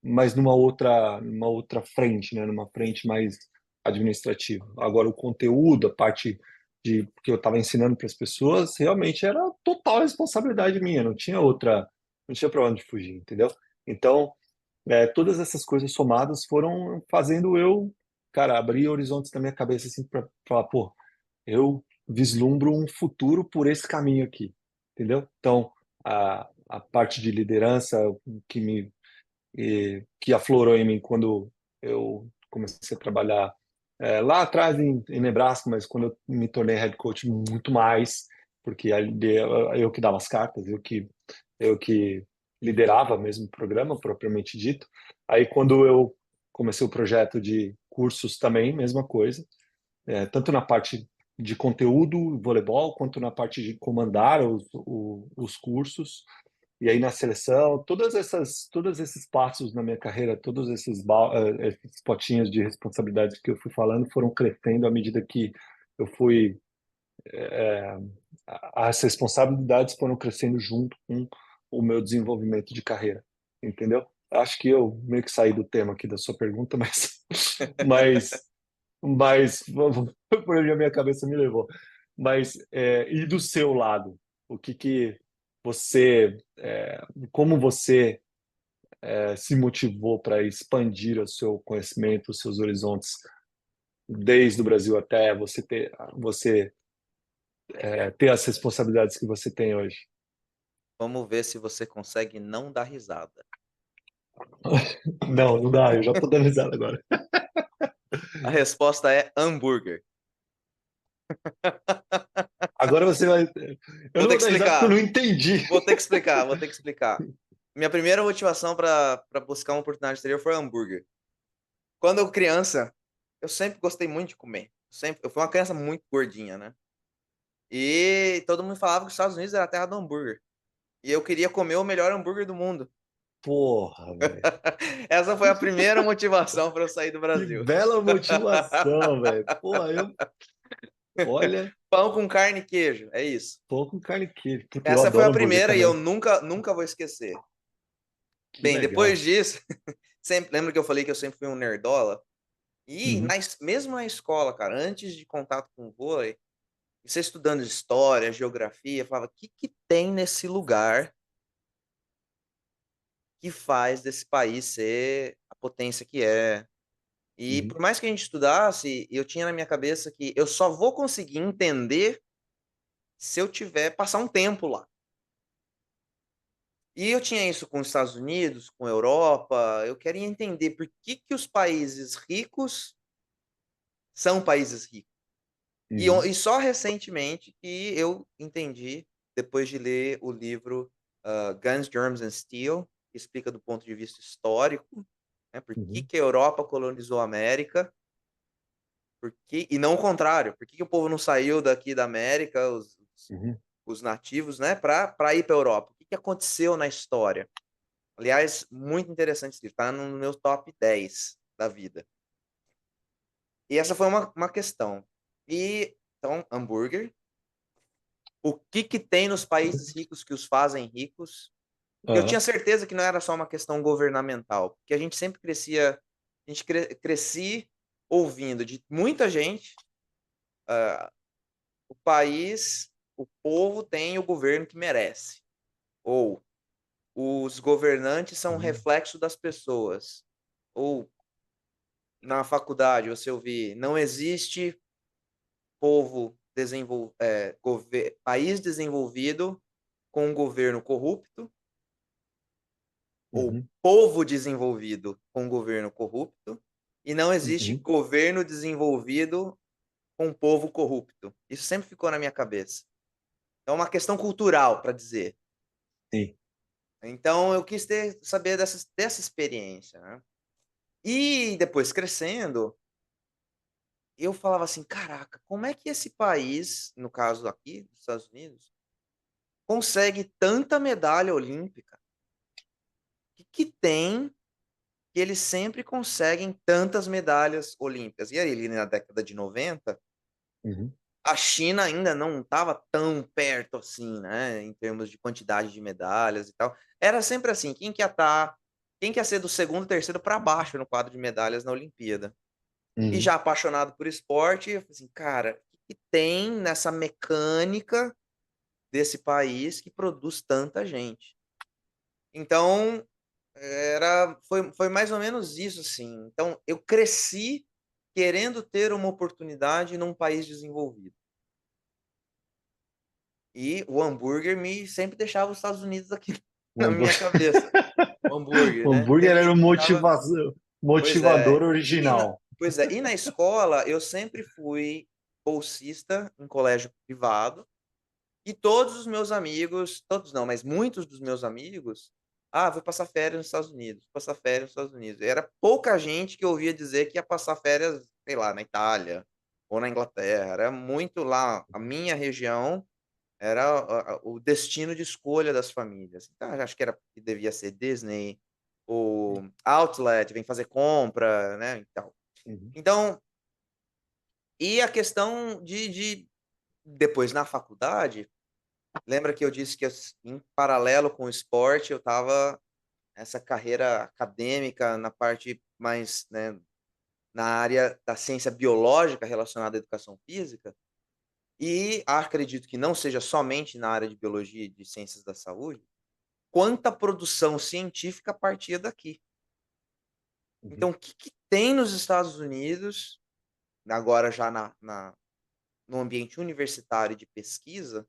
mas numa outra frente, né, numa frente mais administrativa. Agora o conteúdo, a parte de que eu estava ensinando para as pessoas, realmente era total responsabilidade minha, não tinha para onde fugir, entendeu? Então, todas essas coisas somadas foram fazendo eu, cara, abrir horizontes na minha cabeça assim para falar, pô, eu vislumbro um futuro por esse caminho aqui, entendeu? Então, a parte de liderança que que aflorou em mim quando eu comecei a trabalhar lá atrás em Nebraska, mas quando eu me tornei head coach muito mais, porque ali eu que dava as cartas, eu que liderava mesmo o programa propriamente dito. Aí quando eu comecei o projeto de cursos também, mesma coisa, tanto na parte de conteúdo, voleibol, quanto na parte de comandar os cursos. E aí na seleção, todos esses passos na minha carreira, todos esses potinhos de responsabilidades que eu fui falando foram crescendo à medida que eu fui é, as responsabilidades foram crescendo junto com o meu desenvolvimento de carreira, entendeu? Acho que eu meio que saí do tema aqui da sua pergunta, mas, mas por onde a minha cabeça me levou. Mas, e do seu lado? O que como você se motivou para expandir o seu conhecimento, os seus horizontes, desde o Brasil até ter as responsabilidades que você tem hoje? Vamos ver se você consegue não dar risada. Não, não dá, eu já tô dando risada agora. A resposta é hambúrguer. Agora você vai. Eu Vou não ter vou que dar risada porque eu não explicar. entendi. Vou ter que explicar. Minha primeira motivação para buscar uma oportunidade exterior foi hambúrguer. Quando eu criança, eu sempre gostei muito de comer. Eu fui uma criança muito gordinha, né? E todo mundo falava que os Estados Unidos era a terra do hambúrguer. E eu queria comer o melhor hambúrguer do mundo. Porra, velho. Essa foi a primeira motivação para eu sair do Que Brasil. bela motivação, velho. Porra, olha, Pão com carne e queijo, é isso. pão com carne e queijo. Puta, eu Essa foi a adoro hambúrguer primeira e eu também. nunca vou esquecer. Que Bem, depois legal. disso, lembra que eu falei que eu sempre fui um nerdola? E Uhum, mesmo na escola, cara, antes de contato com o vôlei, você estudando história, geografia, eu falava: "O que que tem nesse lugar que faz desse país ser a potência que é?". E uhum, por mais que a gente estudasse, eu tinha na minha cabeça que eu só vou conseguir entender se eu tiver passar um tempo lá. E eu tinha isso com os Estados Unidos, com a Europa, eu queria entender por que que os países ricos são países ricos. uhum, E só recentemente que eu entendi, depois de ler o livro, Guns, Germs and Steel, que explica do ponto de vista histórico, né, por que uhum, que a Europa colonizou a América, e não o contrário, por que que o povo não saiu daqui da América, uhum, os nativos, né, para ir pra Europa. O que que aconteceu na história? Aliás, muito interessante esse livro, tá no meu top 10 da vida. E essa foi uma questão. Então, hambúrguer. O que que tem nos países ricos que os fazem ricos? Eu aham, tinha certeza que não era só uma questão governamental, porque a gente sempre cresci ouvindo de muita gente, o país, o povo tem o governo que merece, ou os governantes são um uhum, reflexo das pessoas, ou na faculdade você ouvir: "Não existe país desenvolvido com um governo corrupto, ou uhum, povo desenvolvido com um governo corrupto, e não existe uhum, governo desenvolvido com um povo corrupto". Isso sempre ficou na minha cabeça. É uma questão cultural, para dizer. sim. Então eu quis saber dessa experiência, né. E depois crescendo, eu falava assim: "Caraca, como é que esse país", no caso aqui dos Estados Unidos, consegue tanta medalha olímpica? O que que tem que eles sempre conseguem tantas medalhas olímpicas? E aí, ali na década de 90, Uhum, a China ainda não estava tão perto assim, né, em termos de quantidade de medalhas e tal. Era sempre assim, quem que ia ser do segundo, terceiro para baixo no quadro de medalhas na Olimpíada. E uhum, já apaixonado por esporte, eu falei assim: "Cara, o que que tem nessa mecânica desse país que produz tanta gente?". Então, foi mais ou menos isso, assim. Então, eu cresci querendo ter uma oportunidade num país desenvolvido. E o hambúrguer me sempre deixava os Estados Unidos aqui o na minha hambúrguer. cabeça. O hambúrguer, O né, hambúrguer sempre era me o deixava. Pois motivador é. original. E na escola eu sempre fui bolsista em colégio privado. E todos os meus amigos, todos não, mas muitos dos meus amigos: "Ah, vou passar férias nos Estados Unidos, vou passar férias nos Estados Unidos". Era pouca gente que eu ouvia dizer que ia passar férias, sei lá, na Itália ou na Inglaterra, era muito lá, a minha região era o destino de escolha das famílias. Então eu acho que devia ser Disney, o Outlet, vem fazer compra, né, e tal. Uhum, Então, e a questão de depois na faculdade. Lembra que eu disse que em paralelo com o esporte, eu estava nessa carreira acadêmica na parte mais, né, na área da ciência biológica relacionada à educação física, e acredito que não seja somente na área de biologia e de ciências da saúde, quanta produção científica partia daqui. uhum, Então o que que tem nos Estados Unidos, agora já no ambiente universitário de pesquisa,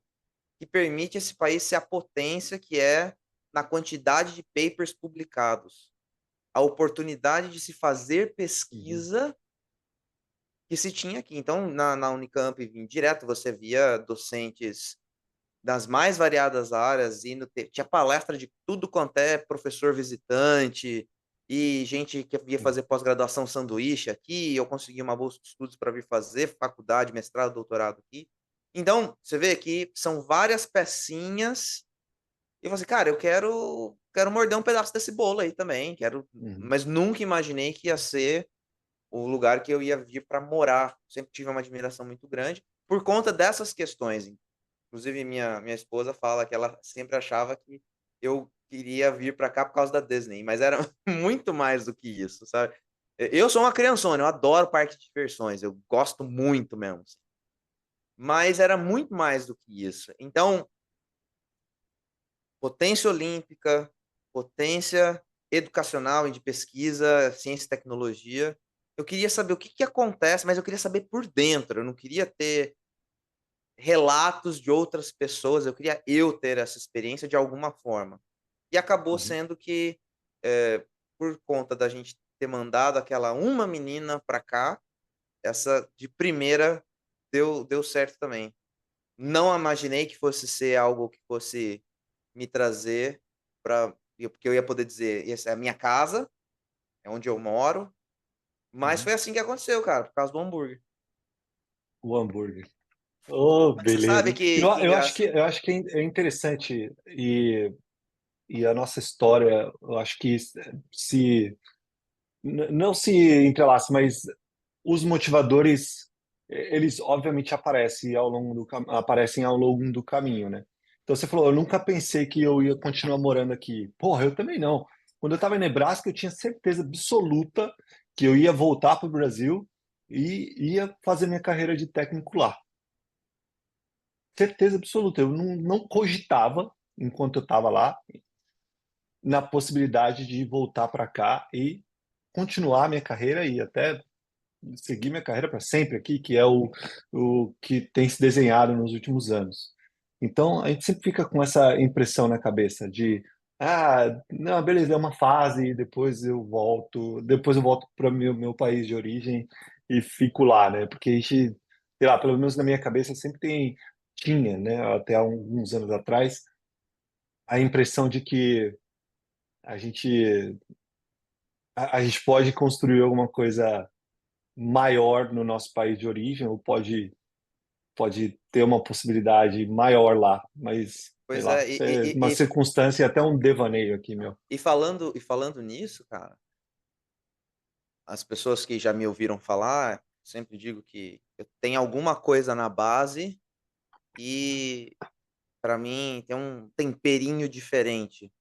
que permite esse país ser a potência que é na quantidade de papers publicados, a oportunidade de se fazer uhum, pesquisa que se tinha aqui. Então, na Unicamp, direto você via docentes das mais variadas áreas indo tinha palestra de tudo quanto é professor visitante, e gente que via uhum, fazer pós-graduação sanduíche aqui, eu consegui uma bolsa de estudos para vir fazer faculdade, mestrado, doutorado aqui. Então, você vê que são várias pecinhas E eu falei assim, cara, eu quero morder um pedaço desse bolo aí também, quero, Uhum, mas nunca imaginei que ia ser o lugar que eu ia vir para morar. Sempre tive uma admiração muito grande por conta dessas questões. Inclusive, minha esposa fala que ela sempre achava que eu queria vir para cá por causa da Disney, mas era muito mais do que isso, sabe. Eu sou uma criançona, eu adoro parque de diversões, eu gosto muito mesmo, assim, mas era muito mais do que isso. Então, potência olímpica, potência educacional e de pesquisa, ciência e tecnologia. Eu queria saber o que que acontece, mas eu queria saber por dentro, eu não queria ter relatos de outras pessoas, eu queria eu ter essa experiência de alguma forma. E acabou uhum. sendo que, por conta da gente ter mandado aquela uma menina para cá, essa de primeira deu certo também. Não imaginei que fosse ser algo que fosse me trazer para porque eu ia poder dizer: "Essa é a minha casa, é onde eu moro", mas Uhum. foi assim que aconteceu, cara, por causa do hambúrguer. O hambúrguer. Oh, Mas você beleza. sabe Eu, que eu acho engraça que eu acho que é interessante e a nossa história, eu acho que se não se entrelaça, mas os motivadores, eles obviamente aparecem ao longo do caminho, né. Então você falou: "Eu nunca pensei que eu ia continuar morando aqui". Porra, eu também não. Quando eu estava em Nebraska, eu tinha certeza absoluta que eu ia voltar para o Brasil e ia fazer minha carreira de técnico lá. Certeza absoluta, eu não cogitava, enquanto eu estava lá, na possibilidade de voltar para cá e continuar minha carreira e até seguir minha carreira para sempre aqui, que é o que tem se desenhado nos últimos anos. Então, a gente sempre fica com essa impressão na cabeça de: "Ah, não, beleza, é uma fase, depois eu volto para meu país de origem e fico lá", né, porque a gente, sei lá, pelo menos na minha cabeça sempre tinha, né, até alguns anos atrás, a impressão de que a gente a gente pode construir alguma coisa maior no nosso país de origem ou pode ter uma possibilidade maior lá, mas sei pois lá, é, isso é uma circunstância e até um devaneio aqui meu. e falando nisso, cara, as pessoas que já me ouviram falar, sempre digo que eu tenho alguma coisa na base e para mim tem um temperinho diferente.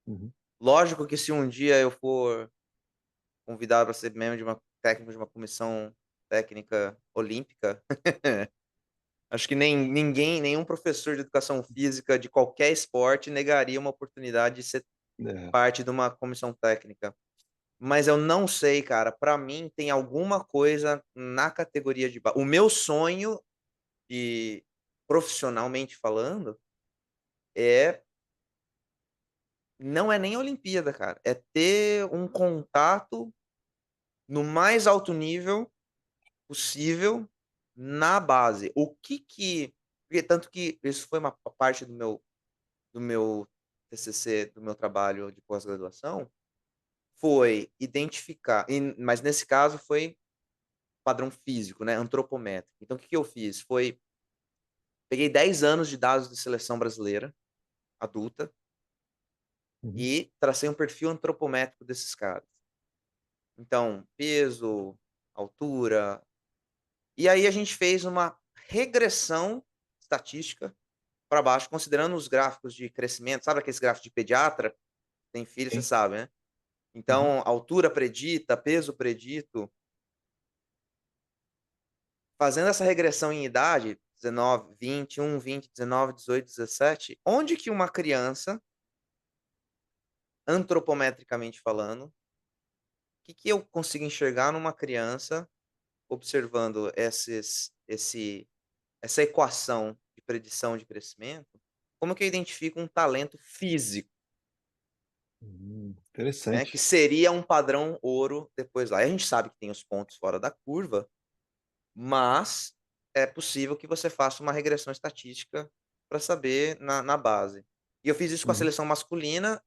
Uhum. Lógico que se um dia eu for convidado para ser membro de uma técnico de uma comissão técnica olímpica, acho que nenhum professor de educação física de qualquer esporte negaria uma oportunidade de ser É. parte de uma comissão técnica. Mas eu não sei, cara, pra mim tem alguma coisa na categoria de ba o meu sonho de profissionalmente falando, é não é nem a Olimpíada, cara, é ter um contato no mais alto nível possível na base. O que que porque tanto que isso foi uma parte do meu TCC, do meu trabalho de pós-graduação, foi identificar mas nesse caso foi padrão físico, né, antropométrico. Então o que que eu fiz? Peguei 10 anos de dados de seleção brasileira, adulta, Uhum. e tracei um perfil antropométrico desses caras. Então, peso, altura, e aí a gente fez uma regressão estatística para baixo, considerando os gráficos de crescimento, sabe aqueles gráficos de pediatra? Tem filho, você Sim. sabe, né? Uhum. Então, altura predita, peso predito. Fazendo essa regressão em idade, 19, 21, 20, 19, 18, 17, onde que uma criança, antropometricamente falando, o que que eu consigo enxergar numa criança observando essa equação de predição de crescimento, como que eu identifico um talento físico, né, que Interessante. seria um padrão ouro depois lá. E a gente sabe que tem os pontos fora da curva, mas é possível que você faça uma regressão estatística para saber na base. E eu fiz isso com a Uhum. seleção masculina,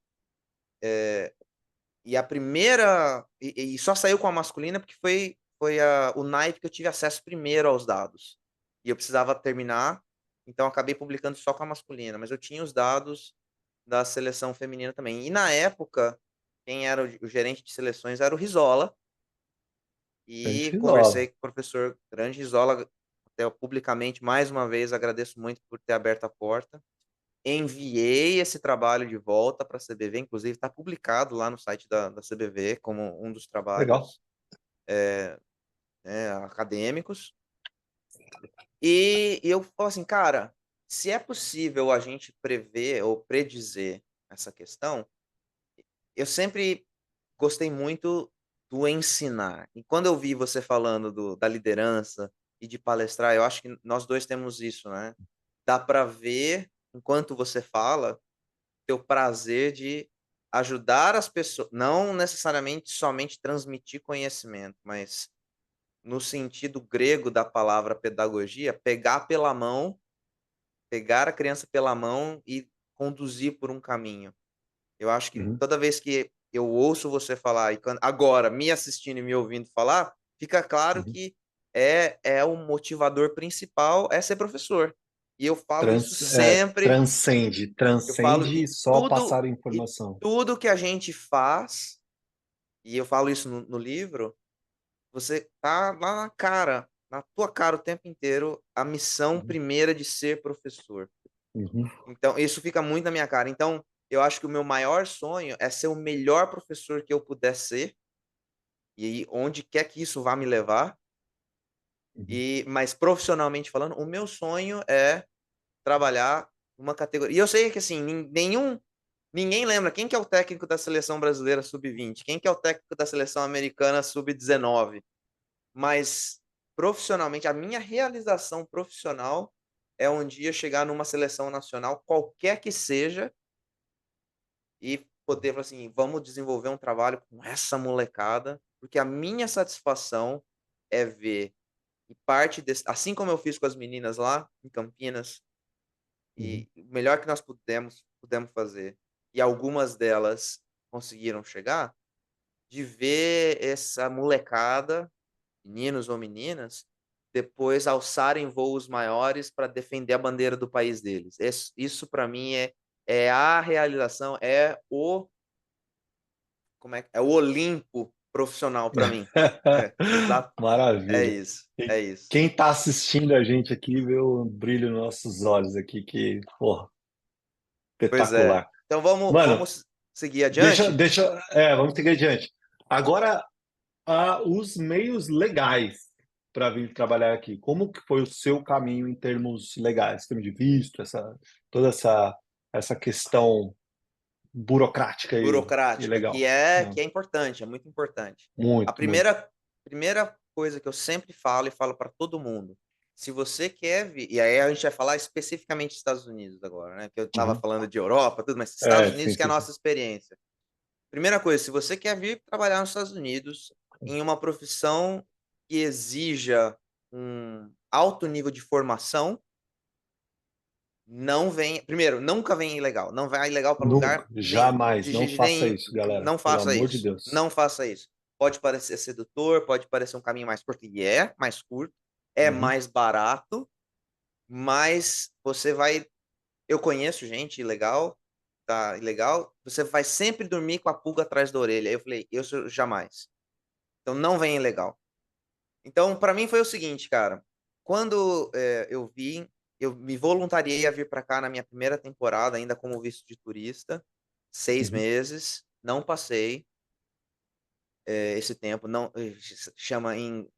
e a primeira e só saiu com a masculina porque foi o naipe que eu tive acesso primeiro aos dados. E eu precisava terminar, então acabei publicando só com a masculina, mas eu tinha os dados da seleção feminina também. E na época, quem era o gerente de seleções era o Risola, Grande e Risola. conversei com o professor grande Risola, até publicamente, mais uma vez, agradeço muito por ter aberto a porta. Enviei esse trabalho de volta para a CBV, inclusive está publicado lá no site da CBV como um dos Legal. trabalhos acadêmicos. E eu falo assim, cara, se é possível a gente prever ou predizer essa questão, eu sempre gostei muito do ensinar. E quando eu vi você falando da liderança e de palestrar, eu acho que nós dois temos isso, né? Dá para ver, enquanto você fala, teu prazer de ajudar as pessoas, não necessariamente somente transmitir conhecimento, mas no sentido grego da palavra pedagogia, pegar a criança pela mão e conduzir por um caminho. Eu acho que Uhum, toda vez que eu ouço você falar e agora me assistindo e me ouvindo falar, fica claro uhum. que é o motivador principal é ser professor. E eu falo isso sempre, Transcende, eu falo transcende só passar a e informação. tudo que a gente faz, e eu falo isso no livro, você tá lá na cara, na tua cara o tempo inteiro, a missão Uhum, primeira de ser professor. uhum, Então, isso fica muito na minha cara. Então, eu acho que o meu maior sonho é ser o melhor professor que eu puder ser, e aí onde quer que isso vá me levar, uhum. mas profissionalmente falando, o meu sonho é trabalhar uma categoria. E eu sei que assim, ninguém lembra quem que é o técnico da seleção brasileira sub-20, quem que é o técnico da seleção americana sub-19, mas profissionalmente, a minha realização profissional é um dia chegar numa seleção nacional, qualquer que seja, e poder falar assim: "Vamos desenvolver um trabalho com essa molecada", porque a minha satisfação é ver que parte desse, assim como eu fiz com as meninas lá em Campinas, Uhum. e o melhor que nós pudemos fazer, e algumas delas conseguiram chegar, de ver essa molecada, meninos ou meninas, depois alçarem voos maiores para defender a bandeira do país deles. Isso para mim é a realização, é o Olimpo profissional para mim. É, exato. É Maravilha. isso, E é isso. quem está assistindo a gente aqui vê o brilho nos nossos olhos aqui, que, porra, Pois é. espetacular. Então vamos Mano, vamos seguir adiante? vamos seguir adiante. Agora, os meios legais para vir trabalhar aqui. Como que foi o seu caminho em termos legais, em termos de visto, toda essa questão burocrática e Burocrática, que legal? é Não, que é importante, é muito importante. A muito, muito. primeira coisa que eu sempre falo e falo para todo mundo, se você quer vir, e aí a gente vai falar especificamente dos Estados Unidos agora, né, que eu estava Uhum. falando de Europa, tudo, mas Estados É, sim, Unidos que é a sim, sim. nossa experiência. Primeira coisa, se você quer vir trabalhar nos Estados Unidos em uma profissão que exija um alto nível de formação, não vem primeiro, nunca vem ilegal, não vai ilegal para Nunca, lugar jamais, de não jeito faça nenhum, isso, galera. não Pelo faça amor de isso, Deus. não faça isso. Pode parecer sedutor, pode parecer um caminho mais curto, e é mais curto, é Uhum, mais barato, mas você vai, eu conheço gente ilegal, tá ilegal, você vai sempre dormir com a pulga atrás da orelha. Eu falei: "Eu jamais". Então não vem ilegal. Então, para mim foi o seguinte, cara, quando, eu me voluntariei a vir para cá na minha primeira temporada, ainda como visto de turista, 6 uhum, meses, não passei, esse tempo, não,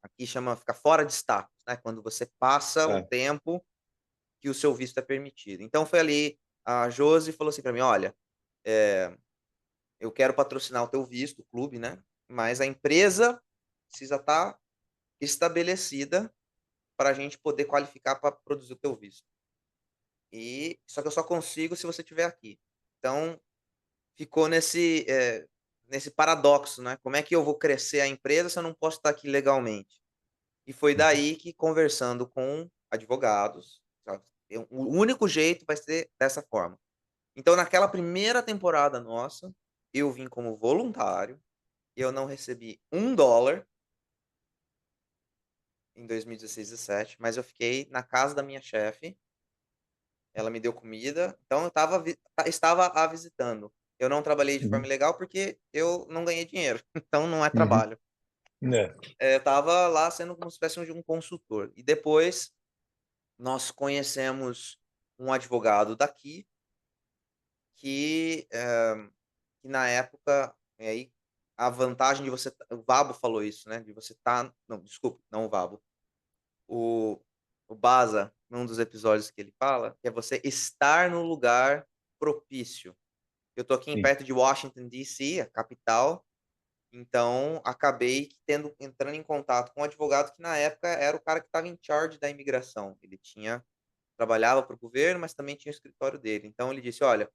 aqui chama ficar fora de status, né, quando você passa o é, tempo que o seu visto é permitido. Então foi ali, a Josi falou assim para mim: "Olha, eh, eu quero patrocinar o teu visto, o clube, né, mas a empresa precisa estar estabelecida para a gente poder qualificar para produzir o teu visto. E só que eu só consigo se você estiver aqui". Então, ficou nesse paradoxo, né, como é que eu vou crescer a empresa se eu não posso estar aqui legalmente? E foi uhum, daí que, conversando com advogados, sabe, o único jeito vai ser dessa forma. Então naquela primeira temporada nossa, eu vim como voluntário, e eu não recebi $1 em 2016, 17, mas eu fiquei na casa da minha chefe, ela me deu comida, então eu estava a visitando. Eu não trabalhei de forma Uhum. ilegal, porque eu não ganhei dinheiro, então não é Uhum. trabalho. É. Estava lá sendo como se fosse um consultor. E depois nós conhecemos um advogado daqui que, que na época, e aí a vantagem de você o Vabo falou isso, né, de você estar não, desculpa, não o Vabo, o o Baza, num dos episódios que ele fala, que é você estar no lugar propício. Eu tô aqui em Sim. perto de Washington DC, a capital, então acabei entrando em contato com um advogado que na época era o cara que estava em charge da imigração. Ele trabalhava para o governo, mas também tinha o escritório dele. Então ele disse: "Olha,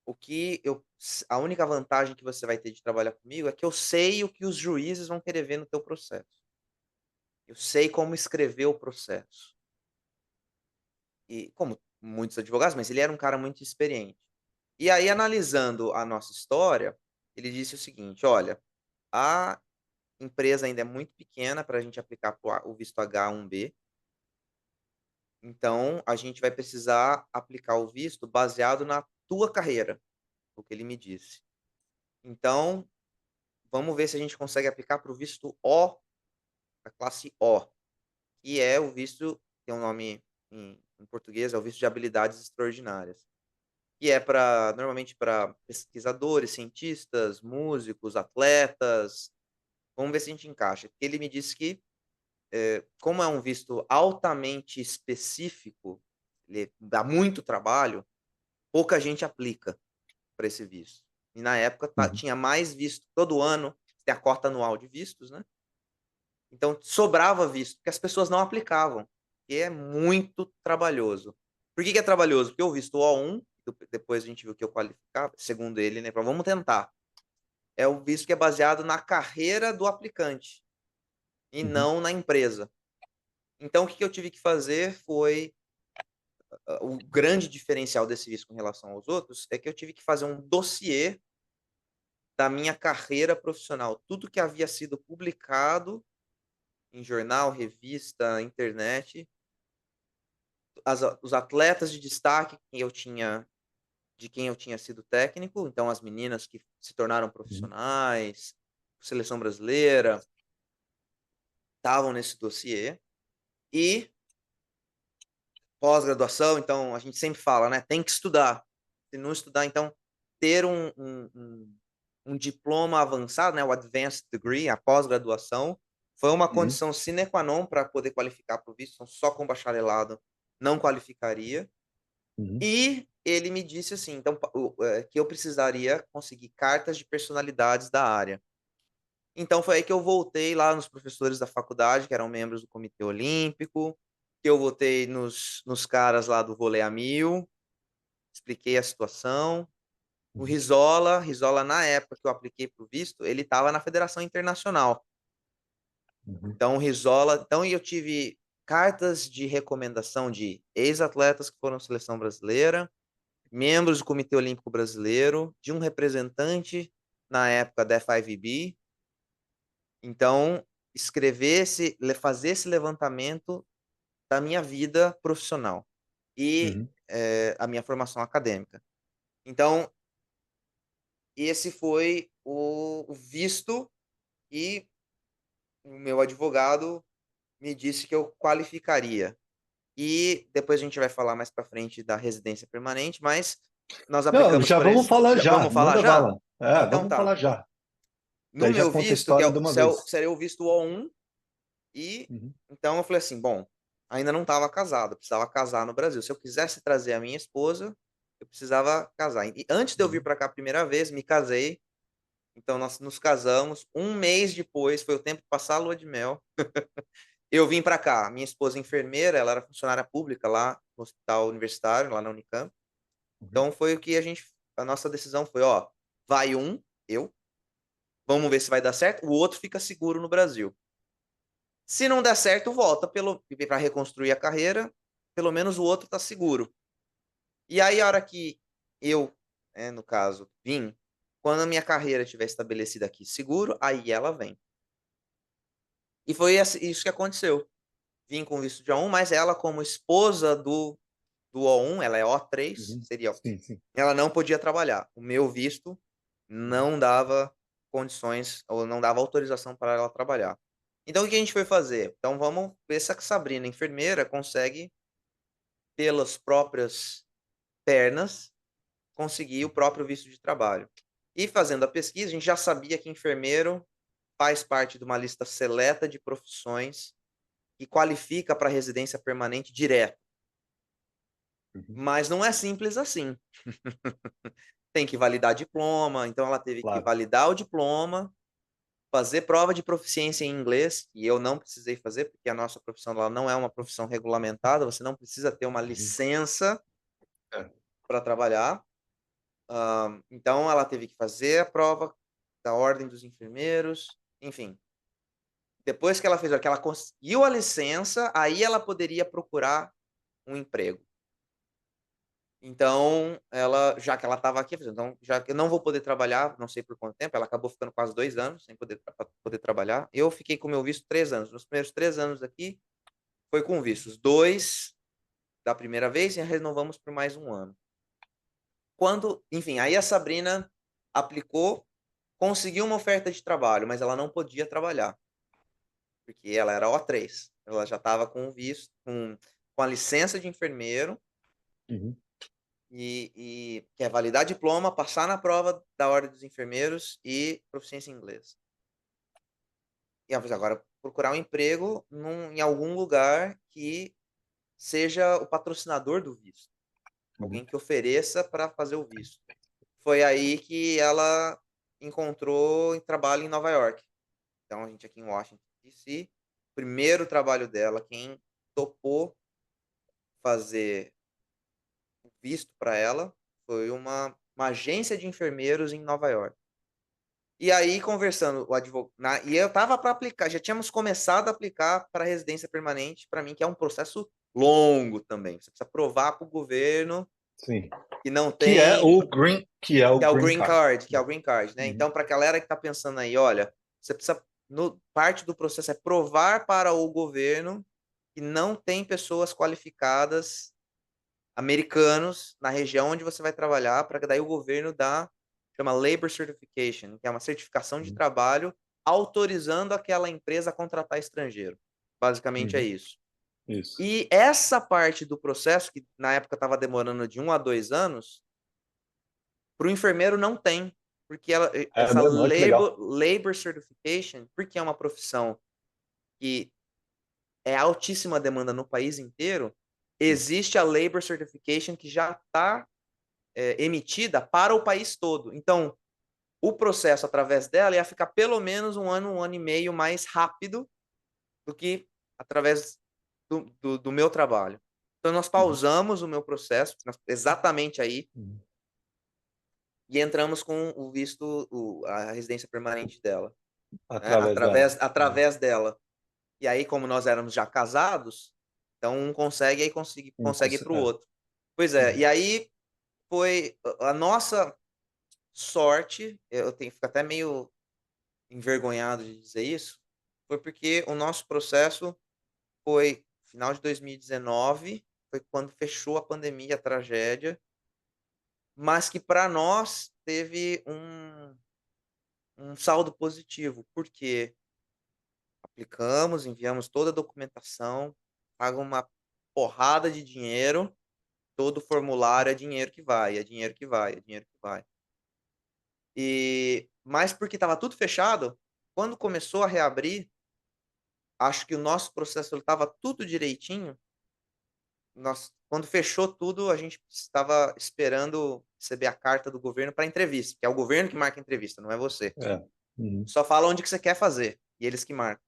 o que eu a única vantagem que você vai ter de trabalhar comigo é que eu sei o que os juízes vão querer ver no teu processo. Eu sei como escrever o processo". E como muitos advogados, mas ele era um cara muito experiente. E aí, analisando a nossa história, ele disse o seguinte: "Olha, a empresa ainda é muito pequena para a gente aplicar para o visto H-1B, então a gente vai precisar aplicar o visto baseado na tua carreira", o que ele me disse. Então, vamos ver se a gente consegue aplicar para o visto O, a classe O, que é o visto, tem um nome em português, é o visto de habilidades extraordinárias. Que é para normalmente para pesquisadores, cientistas, músicos, atletas. Vamos ver se a gente encaixa. Porque ele me disse que, como é um visto altamente específico, ele dá muito trabalho, pouca gente aplica para esse visto. E na época Uhum. tinha mais visto todo ano, tem a cota anual de vistos, né, então sobrava visto, porque as pessoas não aplicavam, e é muito trabalhoso. Por que que é trabalhoso? Porque o visto O1, depois a gente viu que eu qualificava, segundo ele, né, falou: "Vamos tentar". É o visto que é baseado na carreira do aplicante, e Uhum. não na empresa. Então o que que eu tive que fazer foi o grande diferencial desse visto com relação aos outros, é que eu tive que fazer um dossiê da minha carreira profissional, tudo que havia sido publicado em jornal, revista, internet, os atletas de destaque que eu tinha de quem eu tinha sido técnico, então as meninas que se tornaram Uhum. profissionais, seleção brasileira, estavam nesse dossiê. E pós-graduação, então a gente sempre fala, né, tem que estudar. Se não estudar, então ter um diploma avançado, né, o advanced degree, a pós-graduação, foi uma Uhum. condição sine qua non para poder qualificar para o visto, então só com bacharelado não qualificaria. Uhum. E ele me disse assim, então que eu precisaria conseguir cartas de personalidades da área. Então foi aí que eu voltei lá nos professores da faculdade, que eram membros do comitê olímpico, que eu voltei nos caras lá do vôlei a 1000, expliquei a situação. O Uhum. Rizola na época que eu apliquei para o visto, ele estava na federação internacional. Uhum. Então o Rizola então eu tive cartas de recomendação de ex-atletas que foram seleção brasileira, membros do Comitê Olímpico Brasileiro, de um representante na época da FIVB. Então, fazer esse levantamento da minha vida profissional e, Uhum. a minha formação acadêmica. Então, esse foi o visto e o meu advogado me disse que eu qualificaria. E depois a gente vai falar mais para frente da residência permanente, mas nós Não, aplicamos já para vamos esse falar já. vamos falar Manda já? bala. É, Então vamos tá. falar já. No Daí já meu conta a visto, que história de uma vez. seria o visto O1, e Uhum. então eu falei assim: "Bom, ainda não estava casado, eu precisava casar no Brasil. Se eu quisesse trazer a minha esposa, eu precisava casar". E antes de eu vir Uhum. para cá a primeira vez, me casei, então nós nos casamos. Um mês depois, foi o tempo de passar a lua de mel, eu vim para cá. Minha esposa é enfermeira, ela era funcionária pública lá no hospital universitário, lá na Unicamp. Uhum. Então foi o que a nossa decisão foi: "Ó, vai um, eu, vamos ver se vai dar certo, o outro fica seguro no Brasil. Se não der certo, volta para reconstruir a carreira, pelo menos o outro tá seguro". E aí a hora que eu, no caso, vim, quando a minha carreira estiver estabelecida aqui seguro, aí ela vem. E foi isso que aconteceu. Vim com visto de A1, mas ela como esposa do do O1, ela é O3, Uhum. seria, Sim, sim. ela não podia trabalhar. O meu visto não dava condições ou não dava autorização para ela trabalhar. Então o que a gente foi fazer? Então vamos ver se a Sabrina, enfermeira, consegue, pelas próprias pernas, conseguir o próprio visto de trabalho. E fazendo a pesquisa, a gente já sabia que enfermeiro faz parte de uma lista seleta de profissões que qualifica para residência permanente direto. Uhum. Mas não é simples assim. Tem que validar diploma, então ela teve que Claro. validar o diploma, fazer prova de proficiência em inglês, e eu não precisei fazer, porque a nossa profissão ela não é uma profissão regulamentada, você não precisa ter uma Uhum. licença É. para trabalhar. Então ela teve que fazer a prova da ordem dos enfermeiros, enfim. Depois que ela fez, que ela conseguiu a licença, aí ela poderia procurar um emprego. Então, ela, já que ela estava aqui, então, já que eu não vou poder trabalhar, não sei por quanto tempo, ela acabou ficando quase 2 anos sem poder trabalhar. Eu fiquei com o meu visto 3 anos. Nos primeiros 3 anos aqui, foi com vistos. 2 da primeira vez e renovamos por mais 1 ano. Enfim, aí a Sabrina aplicou, conseguiu uma oferta de trabalho, mas ela não podia trabalhar, porque ela era O3. Ela já estava com o visto, com a licença de enfermeiro, Uhum. e quer validar diploma, passar na prova da ordem dos enfermeiros e proficiência em inglês. E ela falou assim, agora procurar um emprego em algum lugar que seja o patrocinador do visto. Uhum. Alguém que ofereça para fazer o visto. Foi aí que ela encontrou trabalho em Nova York. Então, a gente aqui em Washington, D.C., primeiro trabalho dela, quem topou fazer o visto para ela foi uma agência de enfermeiros em Nova York. E aí, conversando, o advogado. E eu tava para aplicar, já tínhamos começado a aplicar para residência permanente, para mim, que é um processo longo também. Você precisa provar para o governo Sim. que não Que é tem, o green, que é o que é o green green card. card, que é o green card, né? Uhum. Então, para a galera que está pensando aí, olha, você precisa, parte do processo é provar para o governo que não tem pessoas qualificadas americanos na região onde você vai trabalhar, para que daí o governo chama Labor Certification, que é uma certificação de Uhum. trabalho autorizando aquela empresa a contratar estrangeiro. Basicamente é Uhum. isso. Isso. E essa parte do processo, que na época estava demorando de 1 a 2 anos, para o enfermeiro não tem, porque É essa mesmo? Olha que legal. labor Certification, porque é uma profissão que é altíssima demanda no país inteiro, existe a Labor Certification que já está emitida para o país todo. Então, o processo através dela ia ficar pelo menos 1 ano e meio mais rápido do que através do meu trabalho. Então, nós Uhum. pausamos o meu processo, exatamente aí, Uhum. e entramos com o visto, a residência permanente dela, né? Através dela. Uhum. Através dela. E aí, como nós éramos já casados, então um consegue, aí consegue para o outro. Pois é, Uhum. e aí foi a nossa sorte, eu tenho fico até meio envergonhado de dizer isso, foi porque o nosso processo foi final de 2019, foi quando fechou a pandemia, a tragédia, mas que para nós teve um saldo positivo, porque aplicamos, enviamos toda a documentação, paga uma porrada de dinheiro, todo formulário é dinheiro que vai, é dinheiro que vai, é dinheiro que vai. Mas porque estava tudo fechado, quando começou a reabrir, acho que o nosso processo estava tudo direitinho. Quando fechou tudo, a gente estava esperando receber a carta do governo para entrevista, que é o governo que marca a entrevista, não é você. É. Uhum. Só fala onde que você quer fazer, e eles que marcam.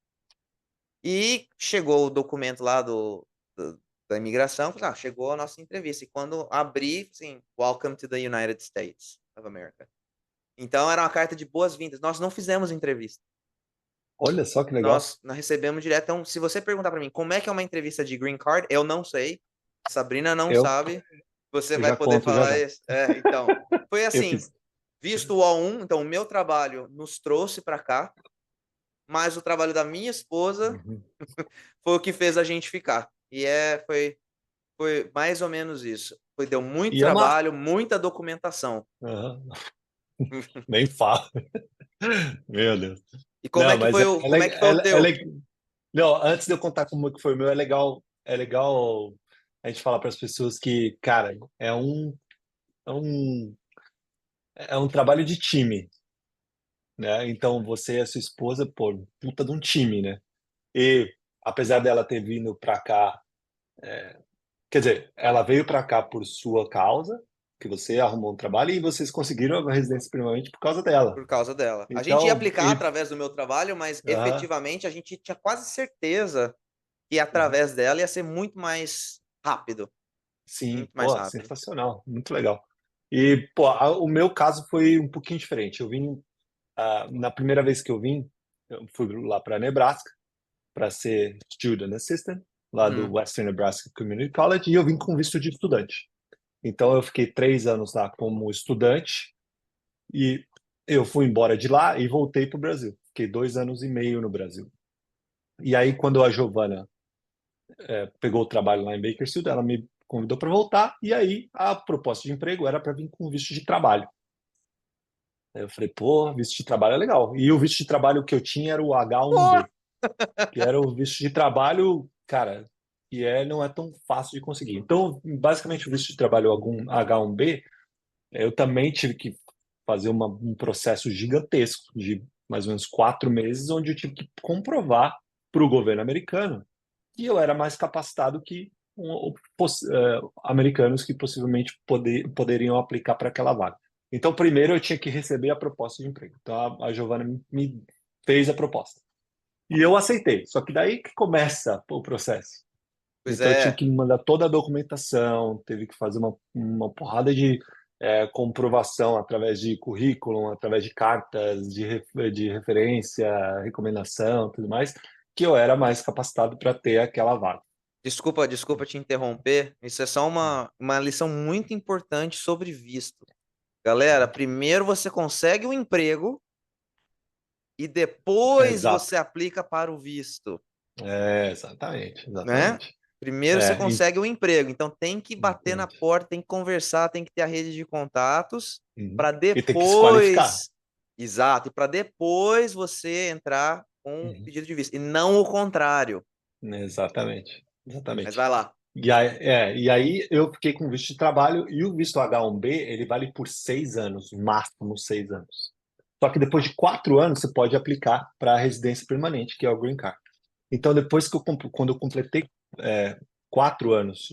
E chegou o documento lá da imigração, falei, chegou a nossa entrevista. E quando abri, assim, Welcome to the United States of America. Então era uma carta de boas-vindas. Nós não fizemos entrevista. Olha só que legal. Nós recebemos direto. Então, se você perguntar para mim como é que é uma entrevista de green card, eu não sei. Sabrina não Eu, sabe. Você eu vai já poder conto já falar já. isso. Então, foi Eu assim, fiz. visto o O1, então o meu trabalho nos trouxe para cá, mas o trabalho da minha esposa Uhum. foi o que fez a gente ficar. Foi. Foi mais ou menos isso. Deu muito E é uma. trabalho, muita documentação. Aham, nem fala. Meu Deus. E como é Não, que mas foi o como é que foi o teu? Não, antes de eu contar como que foi o meu, é legal a gente falar para as pessoas que, cara, é um, é um trabalho de time, né? Então você e a sua esposa, pô, puta de um time, né? E apesar dela ter vindo para cá, quer dizer, ela veio para cá por sua causa, que você arrumou um trabalho e vocês conseguiram a residência permanente por causa dela. Por causa dela. A gente ia Então, aplicar através do meu trabalho, mas aham, efetivamente a gente tinha quase certeza que uhum. através dela ia ser muito mais rápido, Sim, muito mais pô, rápido. sensacional, muito legal. E, pô, o meu caso foi um pouquinho diferente. Eu vim, na primeira vez que eu fui lá para Nebraska para ser student assistant, lá do Uhum. Western Nebraska Community College, e eu vim com visto de estudante. Então, eu fiquei 3 anos lá como estudante e eu fui embora de lá e voltei para o Brasil. Fiquei 2 anos e meio no Brasil. E aí, quando a Giovana pegou o trabalho lá em Bakersfield, ela me convidou para voltar, e aí a proposta de emprego era para vir com visto de trabalho. Aí eu falei, pô, visto de trabalho é legal. E o visto de trabalho que eu tinha era o Pô! H1B, que era o visto de trabalho, cara, não é tão fácil de conseguir. Então, basicamente, o visto de trabalho H1B, eu também tive que fazer um processo gigantesco de mais ou menos 4 meses, onde eu tive que comprovar para o governo americano que eu era mais capacitado que americanos que possivelmente poderiam aplicar para aquela vaga. Então, primeiro eu tinha que receber a proposta de emprego. Então, a Giovana me fez a proposta. E eu aceitei. Só que daí que começa o processo. Pois Então, eu tive é. que mandar toda a documentação, teve que fazer uma porrada de comprovação através de currículo, através de cartas de referência, recomendação, tudo mais, que eu era mais capacitado para ter aquela vaga. Desculpa te interromper. Isso é só uma lição muito importante sobre visto. Galera, primeiro você consegue o emprego e depois Exato. você aplica para o visto, Exatamente, né? exatamente. Primeiro você É, e, consegue o emprego, então tem que bater na exatamente. porta, tem que conversar, tem que ter a rede de contatos Uhum. para E tem que se qualificar. depois, exato, e para depois você entrar com o Uhum. pedido de visto, e não o contrário. Exatamente, Mas exatamente. vai lá. E aí eu fiquei com visto de trabalho e o visto H1B, ele vale por 6 anos, máximo 6 anos. Só que depois de 4 anos você pode aplicar para a residência permanente, que é o Green Card. Então depois quando eu completei 4 anos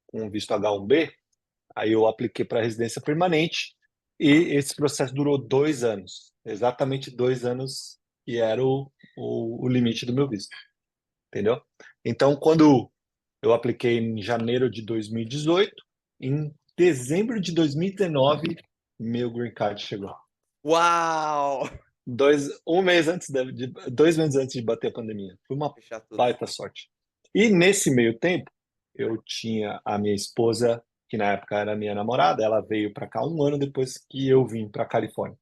com visto H1B, aí eu apliquei para a residência permanente e esse processo durou 2 anos, exatamente 2 anos, que era o limite do meu visto, entendeu? Então, quando eu apliquei em janeiro de 2018, em dezembro de 2019, meu green card chegou. Uau! 2 meses antes de bater a pandemia. Foi uma Fechar tudo. baita sorte. E nesse meio tempo, eu tinha a minha esposa, que na época era minha namorada, ela veio para cá um ano depois que eu vim para Califórnia.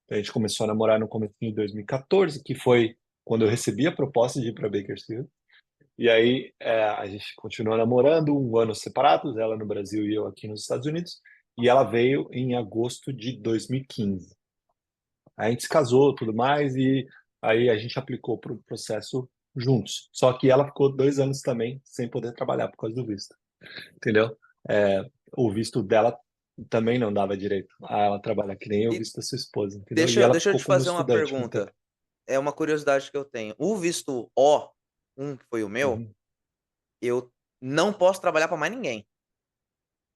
Então, a gente começou a namorar no começo de 2014, que foi quando eu recebi a proposta de ir para Bakersfield. E aí a gente continuou namorando, um ano separados, ela no Brasil e eu aqui nos Estados Unidos. E ela veio em agosto de 2015. Aí a gente se casou, tudo mais, e aí a gente aplicou para o processo juntos. Só que ela ficou 2 anos também sem poder trabalhar por causa do visto, entendeu? O visto dela também não dava direito a ela trabalhar, que nem o E visto da sua esposa, entendeu? E deixa, ela deixa eu ficou te como fazer uma estudante muito tempo. pergunta. É uma curiosidade que eu tenho. O visto O1, que foi o meu, Uhum, eu não posso trabalhar para mais ninguém.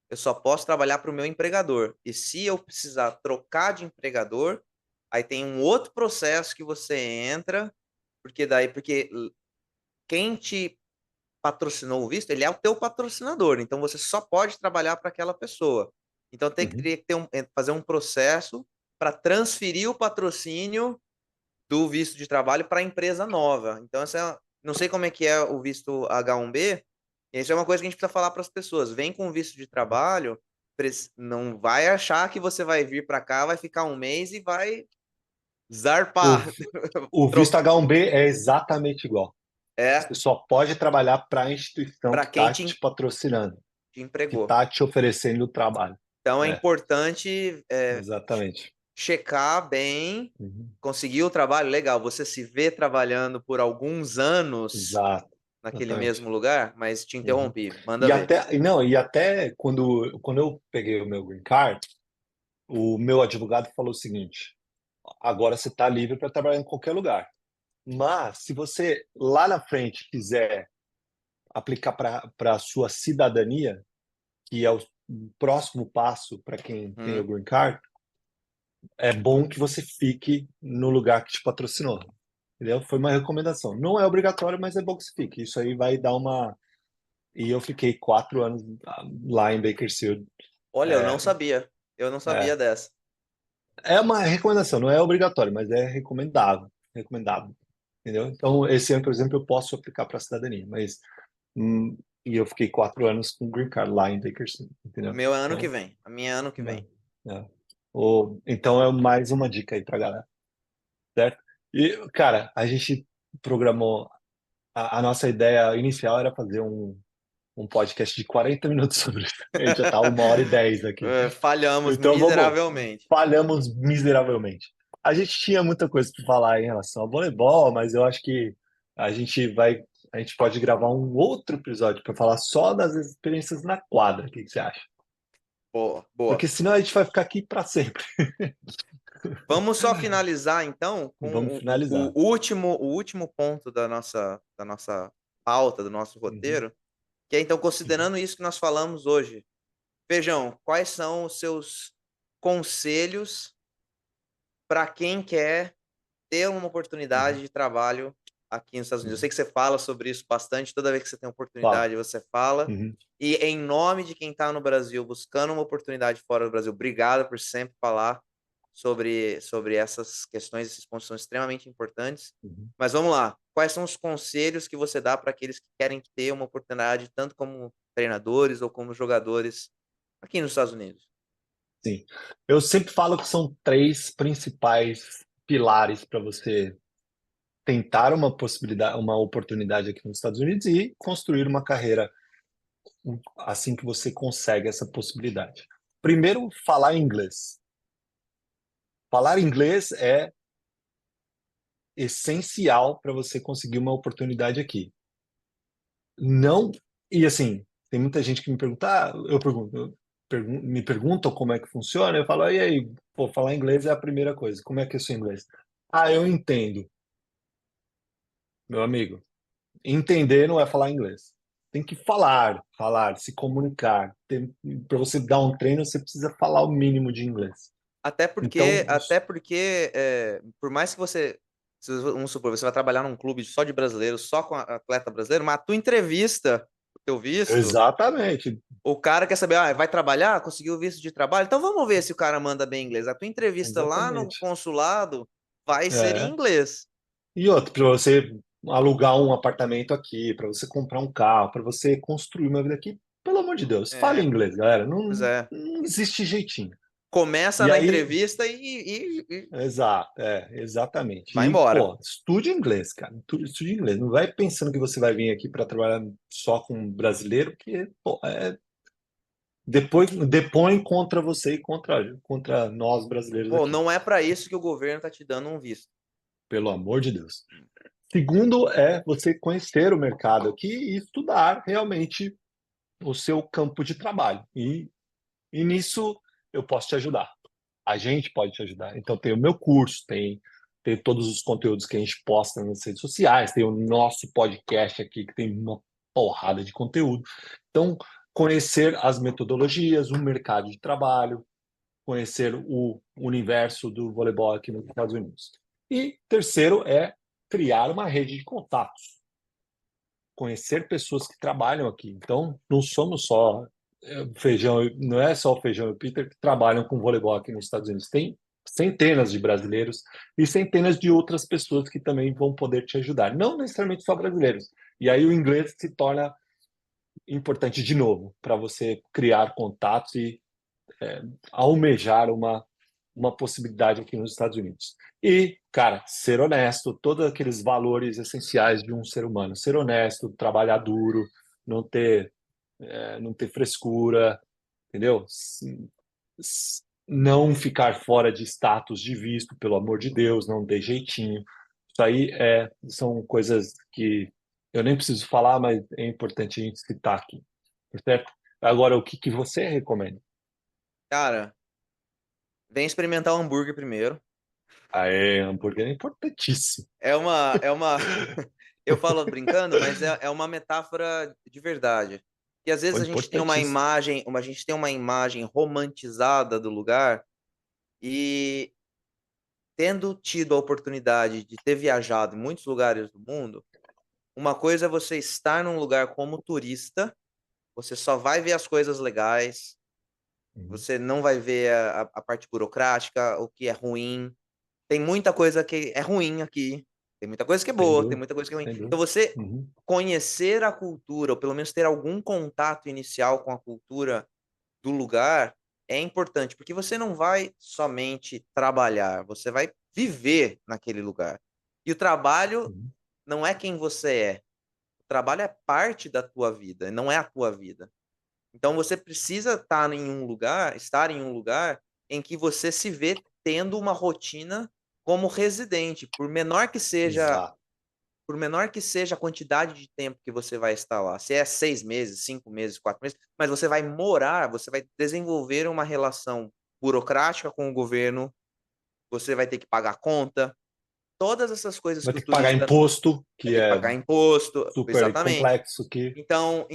Eu só posso trabalhar para o meu empregador. E se eu precisar trocar de empregador, aí tem um outro processo que você entra, porque quem te patrocinou o visto, ele é o teu patrocinador, então você só pode trabalhar para aquela pessoa. Então uhum. teria que fazer um processo para transferir o patrocínio do visto de trabalho para a empresa nova. Então, não sei como é que é o visto H1B, e isso é uma coisa que a gente precisa falar para as pessoas. Vem com visto de trabalho, não vai achar que você vai vir para cá, vai ficar um mês e vai O, zarpar. o visto H1B é exatamente igual. É, Você só pode trabalhar para a instituição para que quem está te, te patrocinando. te empregou. está te oferecendo o trabalho. Então é É, importante exatamente. checar bem, Uhum. conseguir o trabalho, legal. Você se vê trabalhando por alguns anos Exato, naquele exatamente. mesmo lugar, mas te Uhum. interrompi, manda ver. E até quando eu peguei o meu green card, o meu advogado falou o seguinte: agora você está livre para trabalhar em qualquer lugar. Mas se você lá na frente quiser aplicar para a sua cidadania, que é o próximo passo para quem tem o Uhum. green card, é bom que você fique no lugar que te patrocinou. Entendeu? Foi uma recomendação. Não é obrigatório, mas é bom que você fique. Isso aí vai dar uma. E eu fiquei 4 anos lá em Bakersfield. Olha, eu não É, sabia. Eu não sabia é, dessa. é uma recomendação, não é obrigatório, mas é recomendável. Recomendado. Entendeu? Então, esse ano, por exemplo, eu posso aplicar para a cidadania, mas. hum, e eu fiquei 4 anos com green card lá em Bakersfield, O entendeu? meu é ano que Então, vem. A minha é ano que vem. é. Então é mais uma dica aí pra galera, certo? E, cara, a gente programou. A nossa ideia inicial era fazer um podcast de 40 minutos sobre isso. A gente já tá 1h10 aqui. Falhamos Então vamos, miseravelmente. falhamos miseravelmente. A gente tinha muita coisa para falar em relação ao voleibol, mas eu acho que a gente vai, a gente pode gravar um outro episódio para falar só das experiências na quadra. O que que você acha? Boa, boa. Porque senão a gente vai ficar aqui para sempre. Vamos só finalizar então Vamos com finalizar. o último ponto da nossa pauta, do nosso Uhum, roteiro, que é então uhum, considerando isso que nós falamos hoje. Feijão, quais são os seus conselhos para quem quer ter uma uhum. oportunidade de trabalho aqui nos Estados Unidos? Eu sei Uhum. que você fala sobre isso bastante, toda vez que você tem Fala. oportunidade, você fala. Uhum, E em nome de quem está no Brasil, buscando uma oportunidade fora do Brasil, obrigado por sempre falar sobre essas questões, esses pontos são extremamente importantes. uhum. Mas vamos lá, quais são os conselhos que você dá para aqueles que querem ter uma oportunidade, tanto como treinadores ou como jogadores aqui nos Estados Unidos? Sim. Eu sempre falo que são três principais pilares para você tentar uma possibilidade, uma oportunidade aqui nos Estados Unidos e construir uma carreira assim que você consegue essa possibilidade. Primeiro, falar inglês. Falar inglês é essencial para você conseguir uma oportunidade aqui. Não, e assim, tem muita gente que me pergunta, me perguntam como é que funciona, eu falo, e aí, pô, falar inglês é a primeira coisa, como é que é o seu inglês? Ah, eu entendo, meu amigo. Entender não é falar inglês. Tem que falar, se comunicar. Para você dar um treino, você precisa falar o mínimo de inglês. Até Então, porque até porque, por mais que você vamos supor, você vai trabalhar num clube só de brasileiros, só com atleta brasileiro, mas a tua entrevista, o teu visto, exatamente, o cara quer saber: "Ah, vai trabalhar? Conseguiu o visto de trabalho? Então vamos ver se o cara manda bem inglês". A tua entrevista lá no exatamente. consulado vai ser em É. inglês. E outro, para você alugar um apartamento aqui, para você comprar um carro, para você construir uma vida aqui, pelo amor de Deus, fale É, inglês, galera. pois Não, é. não existe jeitinho. Começa E na aí, entrevista e exato, exatamente. vai E, embora. pô, estude inglês, cara. Estude inglês. Não vai pensando que você vai vir aqui para trabalhar só com brasileiro, porque, pô, depois depõe contra você e contra nós brasileiros Pô, aqui. não é para isso que o governo tá te dando um visto. Pelo amor de Deus. Segundo é você conhecer o mercado aqui e estudar realmente o seu campo de trabalho. E nisso eu posso te ajudar. A gente pode te ajudar. Então tem o meu curso, tem todos os conteúdos que a gente posta nas redes sociais, tem o nosso podcast aqui que tem uma porrada de conteúdo. Então, conhecer as metodologias, o mercado de trabalho, conhecer o universo do voleibol aqui nos Estados Unidos. E terceiro é criar uma rede de contatos, conhecer pessoas que trabalham aqui. Então, não somos só Feijão, não é só o Feijão e o Peter que trabalham com voleibol aqui nos Estados Unidos. Tem centenas de brasileiros e centenas de outras pessoas que também vão poder te ajudar. Não necessariamente só brasileiros. E aí o inglês se torna importante de novo para você criar contatos e almejar uma possibilidade aqui nos Estados Unidos. E, cara, ser honesto, todos aqueles valores essenciais de um ser humano. Ser honesto, trabalhar duro, não ter não ter frescura, entendeu? Não ficar fora de status de visto, pelo amor de Deus, não dê jeitinho. Isso aí são coisas que eu nem preciso falar, mas é importante a gente citar aqui, tá certo? Agora, o que que você recomenda? Cara, vem experimentar o hambúrguer primeiro. Hambúrguer é importantíssimo. É uma eu falo brincando, mas é uma metáfora de verdade. Que às vezes Foi a gente tem uma importantíssimo. imagem a gente tem uma imagem romantizada do lugar, e tendo tido a oportunidade de ter viajado em muitos lugares do mundo, uma coisa é você estar num lugar como turista, você só vai ver as coisas legais, Uhum. você não vai ver a parte burocrática, o que é ruim. Tem muita coisa que é ruim aqui, tem muita coisa que é Sem boa, tem dúvida, muita coisa que é ruim. sem Então dúvida. você Uhum. conhecer a cultura, ou pelo menos ter algum contato inicial com a cultura do lugar, é importante, porque você não vai somente trabalhar, você vai viver naquele lugar. E o trabalho Uhum. não é quem você é, o trabalho é parte da tua vida, não é a tua vida. Então você precisa estar em um lugar em que você se vê tendo uma rotina como residente, Exato. por menor que seja a quantidade de tempo que você vai estar lá, se é 6 meses, 5 meses, 4 meses, mas você vai morar, você vai desenvolver uma relação burocrática com o governo, você vai ter que pagar conta, todas essas coisas Vai que ter o que pagar turista imposto, vai que ter que é pagar imposto, super exatamente. complexo aqui. Então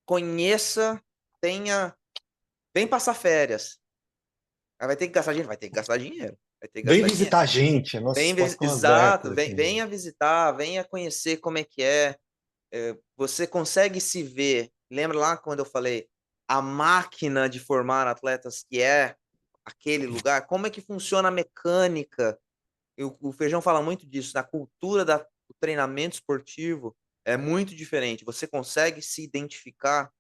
conheça, tenha vem passar férias. Aí vai ter que gastar dinheiro? Vai ter que gastar dinheiro, vai ter que Vem gastar dinheiro. visitar a gente, nossas portas estão Exato, abertas aqui. venha visitar, venha conhecer como é que é. Você consegue se ver, lembra lá quando eu falei, a máquina de formar atletas que é aquele lugar, como é que funciona a mecânica? O Feijão fala muito disso, da cultura do treinamento esportivo é muito diferente, você consegue se identificar,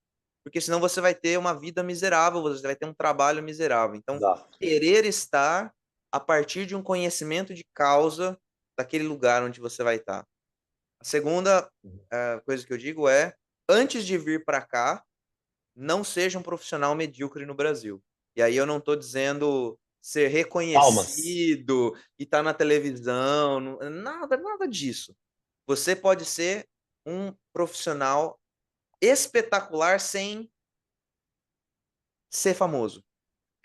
porque senão você vai ter uma vida miserável, você vai ter um trabalho miserável. Então, Exato. querer estar a partir de um conhecimento de causa daquele lugar onde você vai estar. A segunda, coisa que eu digo é, antes de vir para cá, não seja um profissional medíocre no Brasil. E aí eu não estou dizendo ser Palmas. reconhecido e estar na televisão, nada disso. Você pode ser um profissional espetacular sem ser famoso.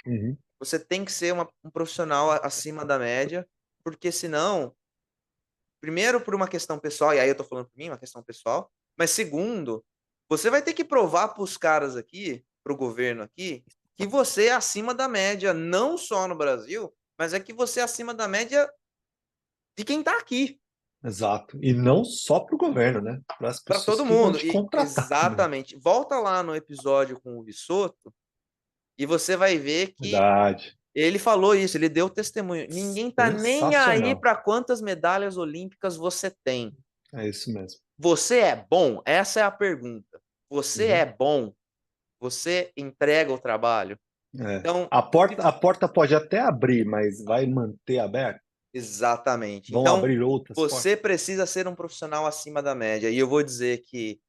Uhum. Você tem que ser um profissional acima da média, porque senão, primeiro por uma questão pessoal, e aí eu tô falando por mim, uma questão pessoal, mas segundo, você vai ter que provar para os caras aqui, para o governo aqui, que você é acima da média, não só no Brasil, mas é que você é acima da média de quem tá aqui, Exato. E não só para o governo, né? Para as para pessoas todo que vão mundo. te E contratar também. exatamente. Volta lá no episódio com o Rissoto e você vai ver que Verdade. ele falou isso, ele deu testemunho. Ninguém tá nem aí Sensacional. para quantas medalhas olímpicas você tem. É isso mesmo. Você é bom? Essa é a pergunta. Você é Uhum. bom? Você entrega o trabalho? É. Então, A porta pode até abrir, mas vai manter aberta? exatamente. Vão Então, abrir outras você portas? precisa ser um profissional acima da média. E eu vou dizer que,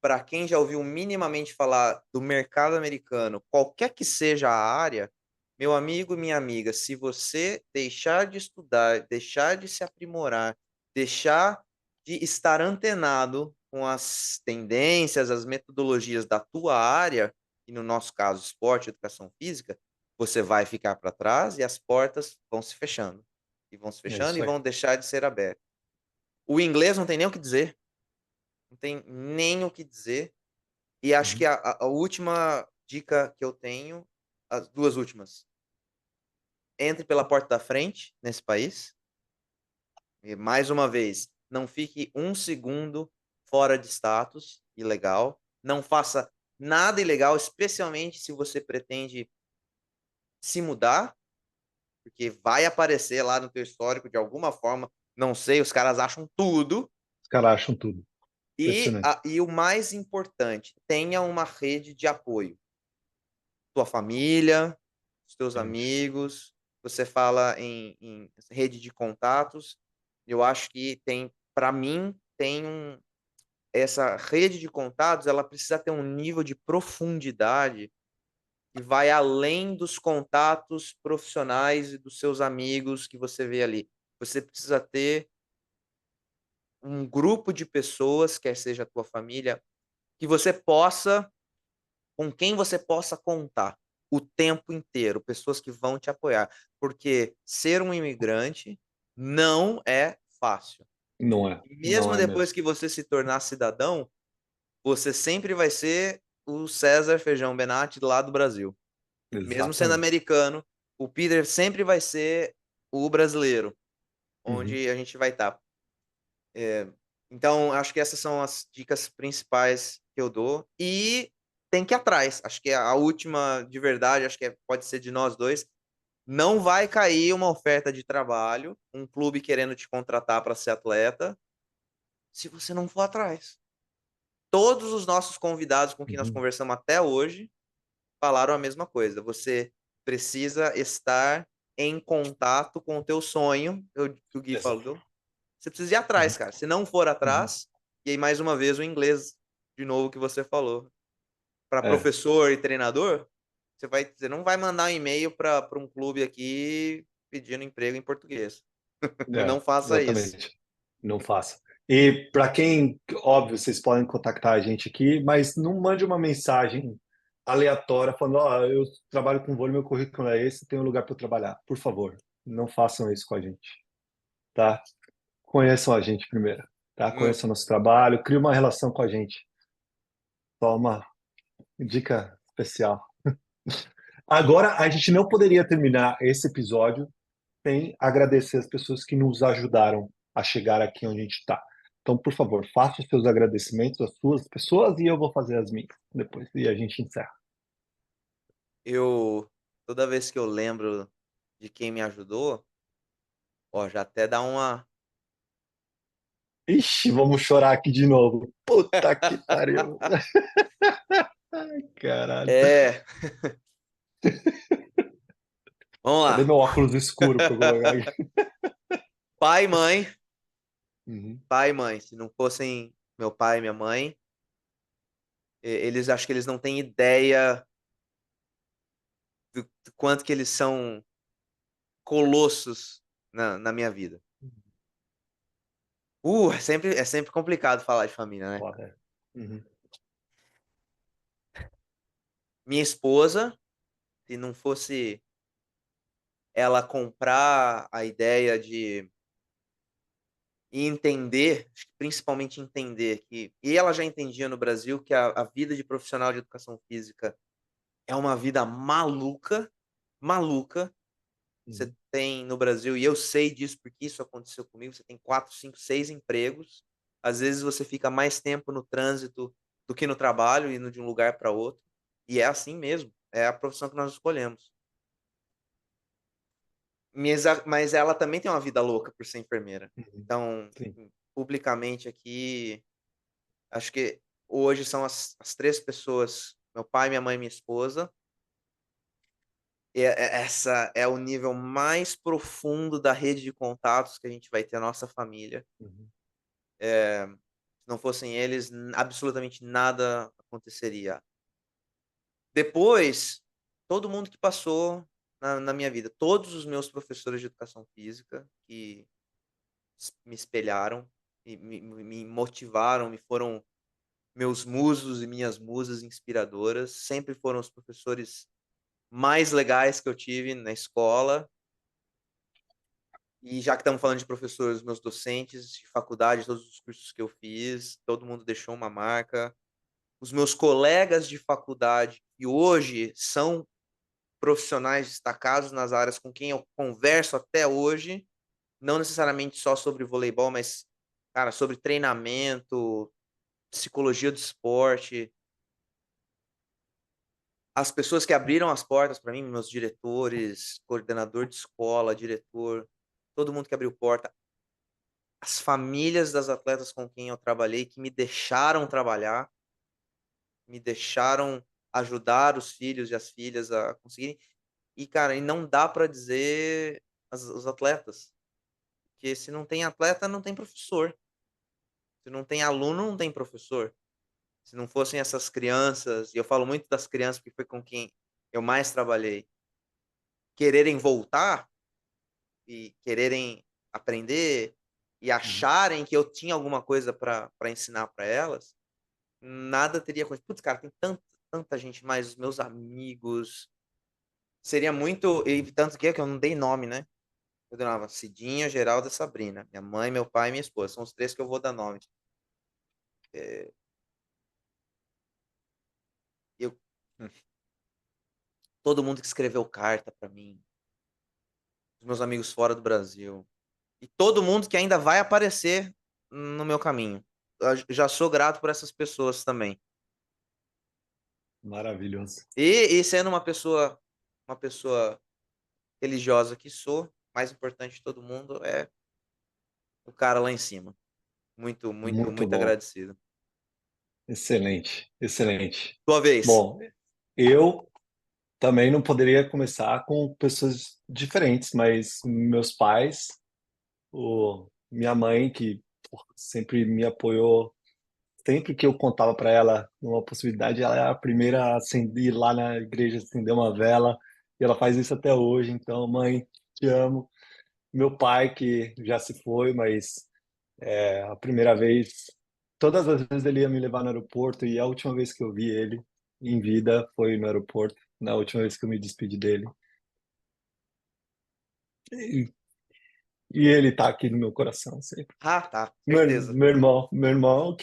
para quem já ouviu minimamente falar do mercado americano, qualquer que seja a área, meu amigo e minha amiga, se você deixar de estudar, deixar de se aprimorar, deixar de estar antenado com as tendências, as metodologias da tua área, e no nosso caso, esporte, educação física, você vai ficar para trás e as portas vão se fechando. E vão se É fechando e isso aí. vão deixar de ser abertas. O inglês não tem nem o que dizer. Não tem nem o que dizer. E acho que Uhum. a última dica que eu tenho, as duas últimas, entre pela porta da frente nesse país. E mais uma vez, não fique um segundo fora de status ilegal. Não faça nada ilegal, especialmente se você pretende se mudar, porque vai aparecer lá no teu histórico de alguma forma. Não sei, os caras acham tudo. Os caras acham tudo. E, Impressionante. e o mais importante, tenha uma rede de apoio. Tua família, os teus Gente. amigos, você fala em rede de contatos. Eu acho que tem, para mim, tem essa rede de contatos, ela precisa ter um nível de profundidade que vai além dos contatos profissionais e dos seus amigos que você vê ali. Você precisa ter um grupo de pessoas, quer seja a tua família, que você possa com quem você possa contar o tempo inteiro, pessoas que vão te apoiar, porque ser um imigrante não é fácil. Não é, E não mesmo é mesmo. depois que você se tornar cidadão, você sempre vai ser o César Feijão Benatti lá do Brasil. Mesmo sendo Exatamente. americano, o Peter sempre vai ser o brasileiro, Uhum. onde a gente vai estar. Então, acho que essas são as dicas principais que eu dou. E tem que ir atrás. Acho que a última, de verdade, acho que pode ser de nós dois. Não vai cair uma oferta de trabalho, um clube querendo te contratar para ser atleta, se você não for atrás. Todos os nossos convidados com quem nós Uhum. conversamos até hoje falaram a mesma coisa. Você precisa estar em contato com o teu sonho, que o Gui Exato. falou. Você precisa ir Uhum. atrás, cara. Se não for Uhum. atrás, e aí mais uma vez o inglês de novo que você falou. Para É, professor e treinador, você não vai mandar um e-mail para um clube aqui pedindo emprego em português. Não faça isso. exatamente. Não faça. E para quem, óbvio, vocês podem contactar a gente aqui, mas não mande uma mensagem aleatória falando, ó, eu trabalho com vôlei, meu currículo é esse, tem um lugar para eu trabalhar. Por favor, não façam isso com a gente, tá? Conheçam a gente primeiro, tá? Hum, Conheçam o nosso trabalho, crie uma relação com a gente. Só uma dica especial. Agora, a gente não poderia terminar esse episódio sem agradecer as pessoas que nos ajudaram a chegar aqui onde a gente está. Então, por favor, faça os seus agradecimentos às suas pessoas e eu vou fazer as minhas depois e a gente encerra. eu toda vez que eu lembro de quem me ajudou, ó, já até dá uma Ixi, vamos chorar aqui de novo. Puta que pariu. Ai, caralho. É, vamos Cadê lá. meu óculos escuro para colocar aqui? Pai, mãe, Uhum, pai e mãe. Se não fossem meu pai e minha mãe, eles acho que eles não têm ideia do quanto que eles são colossos na minha vida. É sempre complicado falar de família, né, cara. foda. Uhum, Minha esposa, se não fosse ela comprar a ideia de e entender, acho que principalmente entender e ela já entendia no Brasil que a vida de profissional de educação física é uma vida maluca, maluca. Você uhum, tem no Brasil, e eu sei disso porque isso aconteceu comigo, você tem 4, 5, 6 empregos. Às vezes você fica mais tempo no trânsito do que no trabalho, indo de um lugar para outro. E é assim mesmo, é a profissão que nós escolhemos. Mas ela também tem uma vida louca por ser enfermeira. uhum. Então, Sim. publicamente aqui, acho que hoje são as 3 pessoas, meu pai, minha mãe e minha esposa. Essa é o nível mais profundo da rede de contatos que a gente vai ter, a nossa família. Uhum, Se não fossem eles, absolutamente nada aconteceria. Depois, todo mundo que passou na minha vida, todos os meus professores de educação física que me espelharam, me motivaram, me foram meus musos e minhas musas inspiradoras, sempre foram os professores mais legais que eu tive na escola. E já que estamos falando de professores, meus docentes de faculdade, todos os cursos que eu fiz, todo mundo deixou uma marca. Os meus colegas de faculdade, que hoje são profissionais destacados nas áreas com quem eu converso até hoje, não necessariamente só sobre voleibol, mas, cara, sobre treinamento, psicologia do esporte. As pessoas que abriram as portas para mim, meus diretores, coordenador de escola, diretor, todo mundo que abriu porta. As famílias das atletas com quem eu trabalhei, que me deixaram trabalhar, me deixaram ajudar os filhos e as filhas a conseguirem. E, cara, e não dá para dizer os atletas, porque se não tem atleta, não tem professor. Se não tem aluno, não tem professor. Se não fossem essas crianças, e eu falo muito das crianças porque foi com quem eu mais trabalhei, quererem voltar e quererem aprender e Uhum. acharem que eu tinha alguma coisa para ensinar para elas, nada teria acontecido. Putz, cara, tem tanta gente mais, os meus amigos. Seria muito. E tanto que eu não dei nome, né? Eu dava Cidinha, Geralda, Sabrina. Minha mãe, meu pai e minha esposa. São os três que eu vou dar nome. É, eu, todo mundo que escreveu carta para mim, os meus amigos fora do Brasil. E todo mundo que ainda vai aparecer no meu caminho. Eu já sou grato por essas pessoas também. Maravilhoso. E sendo uma pessoa religiosa que sou, mais importante de todo mundo é o cara lá em cima. Muito, muito, Muito muito bom. agradecido. Excelente, excelente. Tua vez. Bom, eu também não poderia começar com pessoas diferentes, mas meus pais, minha mãe, que porra, sempre me apoiou, sempre que eu contava para ela uma possibilidade, ela era a primeira a acender, ir lá na igreja, acender uma vela, e ela faz isso até hoje. Então, mãe, te amo. Meu pai, que já se foi, mas a primeira vez, todas as vezes ele ia me levar no aeroporto, e a última vez que eu vi ele em vida foi no aeroporto, na última vez que eu me despedi dele. E, e ele tá aqui no meu coração sempre. Ah, tá. Certeza. Meu irmão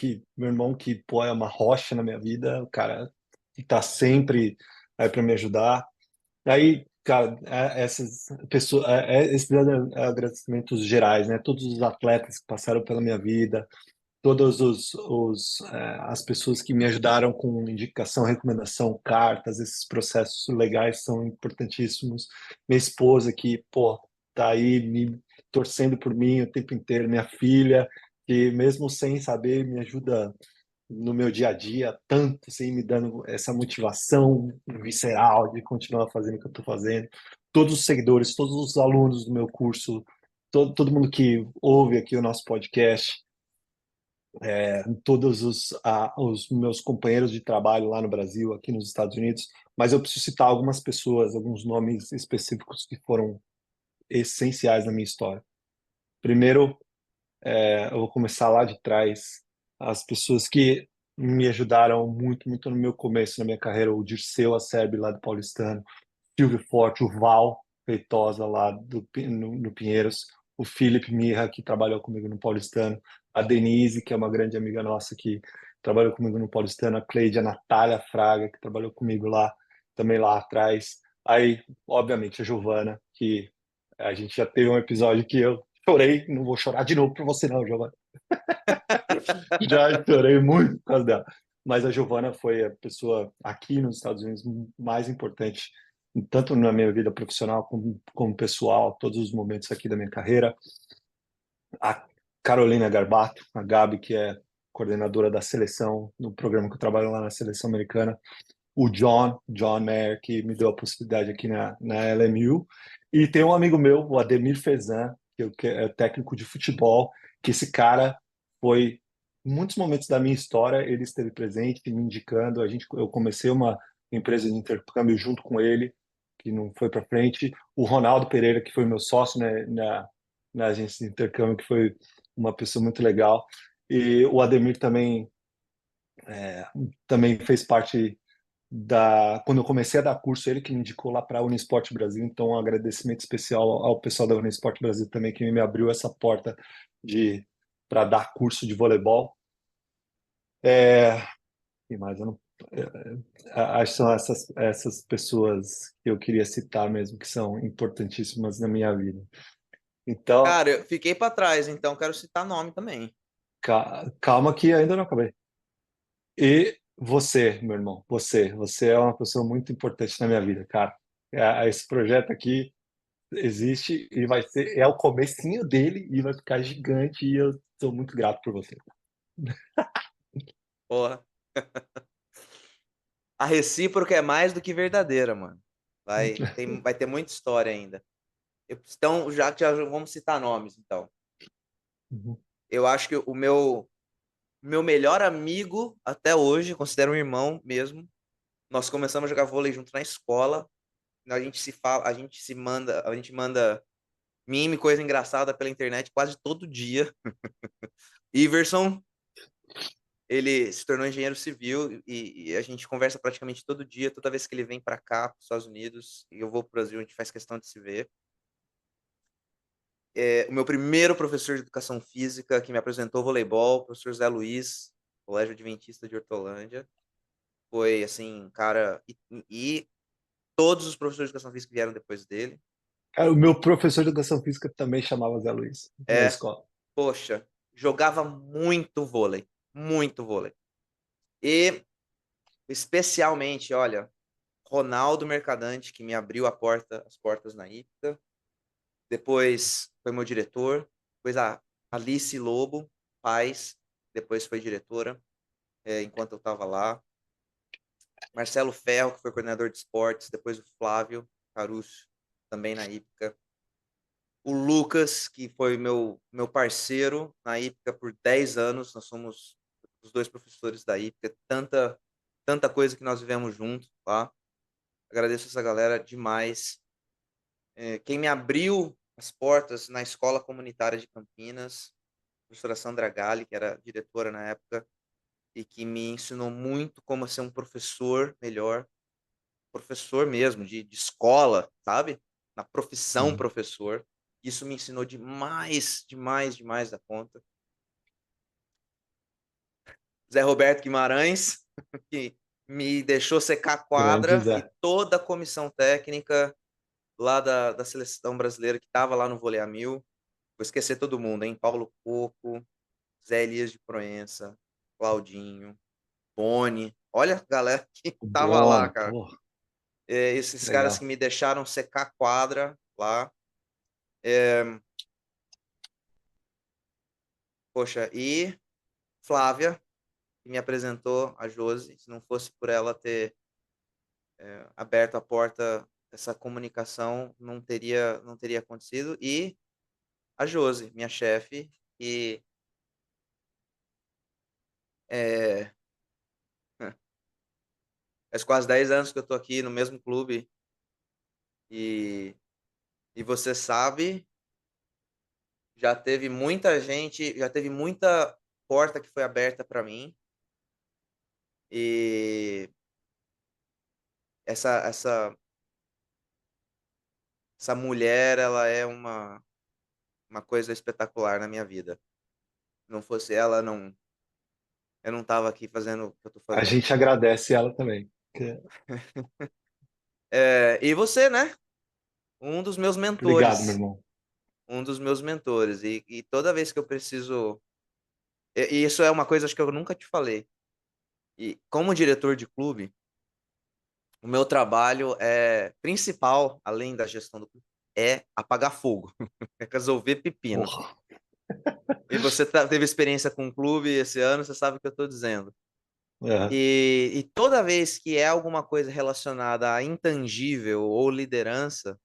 que pô, é uma rocha na minha vida, o cara que tá sempre aí para me ajudar. Aí, cara, essas pessoas, esses agradecimentos gerais, né? Todos os atletas que passaram pela minha vida, todos as pessoas que me ajudaram com indicação, recomendação, cartas, esses processos legais são importantíssimos. Minha esposa que, pô, tá aí me torcendo por mim o tempo inteiro, minha filha, que mesmo sem saber me ajuda no meu dia a dia, tanto assim, me dando essa motivação visceral de continuar fazendo o que eu estou fazendo. Todos os seguidores, todos os alunos do meu curso, todo mundo que ouve aqui o nosso podcast, todos os meus companheiros de trabalho lá no Brasil, aqui nos Estados Unidos, mas eu preciso citar algumas pessoas, alguns nomes específicos que foram essenciais na minha história. Primeiro, eu vou começar lá de trás, as pessoas que me ajudaram muito, muito no meu começo, na minha carreira, o Dirceu Acerbi, lá do Paulistano, Silvio Forte, o Val Feitosa, lá no Pinheiros, o Felipe Mirra, que trabalhou comigo no Paulistano, a Denise, que é uma grande amiga nossa, que trabalhou comigo no Paulistano, a Cleide, a Natália Fraga, que trabalhou comigo lá, também lá atrás. Aí, obviamente, a Giovana, que a gente já teve um episódio que eu chorei, não vou chorar de novo para você não, Giovana. Já chorei muito por causa dela. Mas a Giovana foi a pessoa aqui nos Estados Unidos mais importante, tanto na minha vida profissional como pessoal, todos os momentos aqui da minha carreira. A Carolina Garbato, a Gabi, que é coordenadora da seleção no programa que eu trabalho lá na seleção americana. O John Mayer, que me deu a possibilidade aqui na LMU. E tem um amigo meu, o Ademir Fezan, que é técnico de futebol, que esse cara foi, em muitos momentos da minha história, ele esteve presente, me indicando. Eu comecei uma empresa de intercâmbio junto com ele, que não foi para frente. O Ronaldo Pereira, que foi meu sócio, né, na agência de intercâmbio, que foi uma pessoa muito legal. E o Ademir também fez parte quando eu comecei a dar curso, ele que me indicou lá para a Unisport Brasil, então um agradecimento especial ao pessoal da Unisport Brasil também que me abriu essa porta de para dar curso de voleibol. E mais, eu não, acho que são essas pessoas que eu queria citar mesmo, que são importantíssimas na minha vida. Então, Cara, eu fiquei pra trás, então quero citar nome também. calma que ainda não acabei. E você, meu irmão, você é uma pessoa muito importante na minha vida, cara. Esse projeto aqui existe e vai ser, é o comecinho dele e vai ficar gigante e eu sou muito grato por você. Porra. A recíproca é mais do que verdadeira, mano. Vai ter muita história ainda. Então, já vamos citar nomes, então. Uhum. Eu acho que o meu Meu melhor amigo até hoje, considero um irmão mesmo. Nós começamos a jogar vôlei junto na escola. A gente se fala, a gente manda meme, coisa engraçada pela internet quase todo dia. Iverson, ele se tornou engenheiro civil e a gente conversa praticamente todo dia, toda vez que ele vem para cá, para os Estados Unidos, e eu vou para o Brasil, a gente faz questão de se ver. O meu primeiro professor de educação física que me apresentou voleibol, o professor Zé Luiz, Colégio Adventista de Hortolândia, foi assim, cara, e todos os professores de educação física que vieram depois dele. Cara, o meu professor de educação física também chamava Zé Luiz na É, escola. poxa, jogava muito vôlei, muito vôlei. E especialmente, olha, Ronaldo Mercadante, que me abriu as portas na IPTA. Depois foi meu diretor. Depois a Alice Lobo Paz, depois foi diretora, enquanto eu estava lá. Marcelo Ferro, que foi coordenador de esportes. Depois o Flávio Caruso, também na IPCA. O Lucas, que foi meu parceiro na IPCA por 10 anos. Nós somos os dois professores da IPCA. Tanta coisa que nós vivemos juntos lá. Agradeço essa galera demais. Quem me abriu as portas na escola comunitária de Campinas, a professora Sandra Galli, que era diretora na época, e que me ensinou muito como ser um professor melhor, professor mesmo, de escola, sabe? Na profissão Sim. professor. Isso me ensinou demais, demais, demais da conta. Zé Roberto Guimarães, que me deixou secar a Grande quadra, e Zé. toda a comissão técnica lá da seleção brasileira que estava lá no Vôlei a Mil. Vou esquecer todo mundo, hein? Paulo Coco, Zé Elias de Proença, Claudinho, Boni. Olha a galera que tava lá, Bom, cara. pô, Esses caras que legal. me deixaram secar a quadra lá. É, poxa, e Flávia, que me apresentou a Josi. Se não fosse por ela ter aberto a porta, essa comunicação não teria acontecido. E a Josi, minha chefe, que é, faz quase 10 anos que eu tô aqui no mesmo clube. E você sabe, já teve muita porta que foi aberta para mim. E essa, essa, essa mulher, ela é uma coisa espetacular na minha vida. Se não fosse ela, eu não tava aqui fazendo o que eu tô A fazendo. gente agradece ela também. E você, né? Um dos meus Obrigado, meu mentores. irmão. Um dos meus mentores. E toda vez que eu preciso. E isso é uma coisa acho que eu nunca te falei. E como diretor de clube, o meu trabalho principal, além da gestão do clube, é apagar fogo, é resolver pepino. Porra. E você teve experiência com o clube esse ano, você sabe o que eu estou dizendo. É. E toda vez que é alguma coisa relacionada a intangível ou liderança,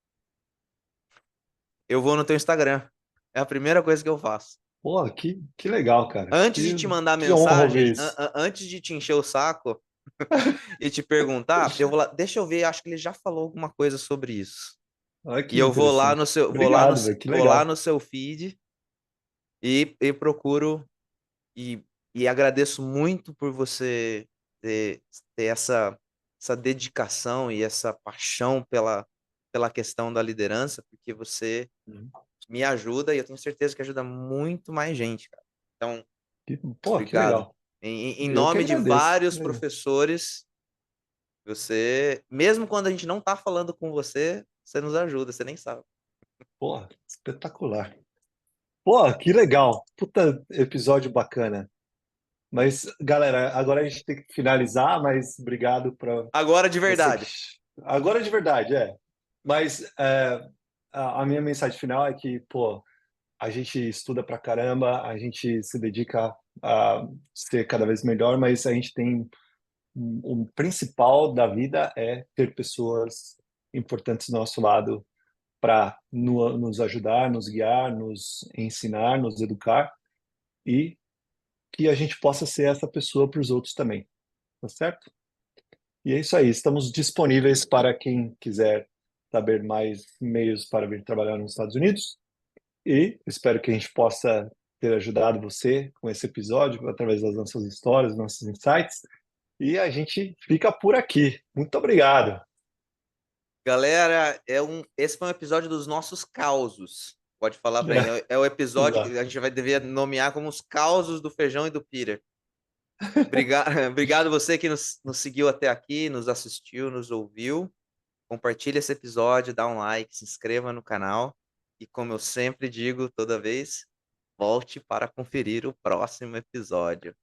eu vou no teu Instagram. É a primeira coisa que eu faço. Porra, que legal, cara. Antes de te mandar Que honra ouvir mensagem, isso. antes de te encher o saco e te perguntar, eu vou lá, deixa eu ver, acho que ele já falou alguma coisa sobre isso. Olha E que eu vou lá no interessante. seu, Obrigado, velho. Que vou lá legal. no seu feed e procuro e, e agradeço muito por você ter essa dedicação e essa paixão pela questão da liderança, porque você Uhum. me ajuda e eu tenho certeza que ajuda muito mais gente, cara. Então, Pô, que obrigado. legal. Em Eu que nome de agradeço. Que vários legal. professores, você, mesmo quando a gente não está falando com você, você nos ajuda, você nem sabe. Porra, espetacular. Pô, que legal. Puta episódio bacana. Mas, galera, agora a gente tem que finalizar, mas obrigado para Agora de você que. verdade. Agora de verdade, é. Mas a minha mensagem final é que, pô, a gente estuda pra caramba, a gente se dedica a ser cada vez melhor, mas a gente tem o principal da vida é ter pessoas importantes do nosso lado para nos ajudar, nos guiar, nos ensinar, nos educar e que a gente possa ser essa pessoa para os outros também, tá certo? E é isso aí, estamos disponíveis para quem quiser saber mais meios para vir trabalhar nos Estados Unidos e espero que a gente possa ter ajudado você com esse episódio através das nossas histórias, nossos insights. E a gente fica por aqui. Muito obrigado. Galera, esse foi um episódio dos nossos causos. Pode falar bem. É o episódio que Exato. a gente vai dever nomear como os causos do feijão e do pira. Obrigado você que nos seguiu até aqui, nos assistiu, nos ouviu. Compartilhe esse episódio, dá um like, se inscreva no canal. E como eu sempre digo toda vez, volte para conferir o próximo episódio.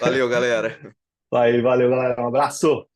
Valeu, galera. Vai, valeu, galera. Um abraço.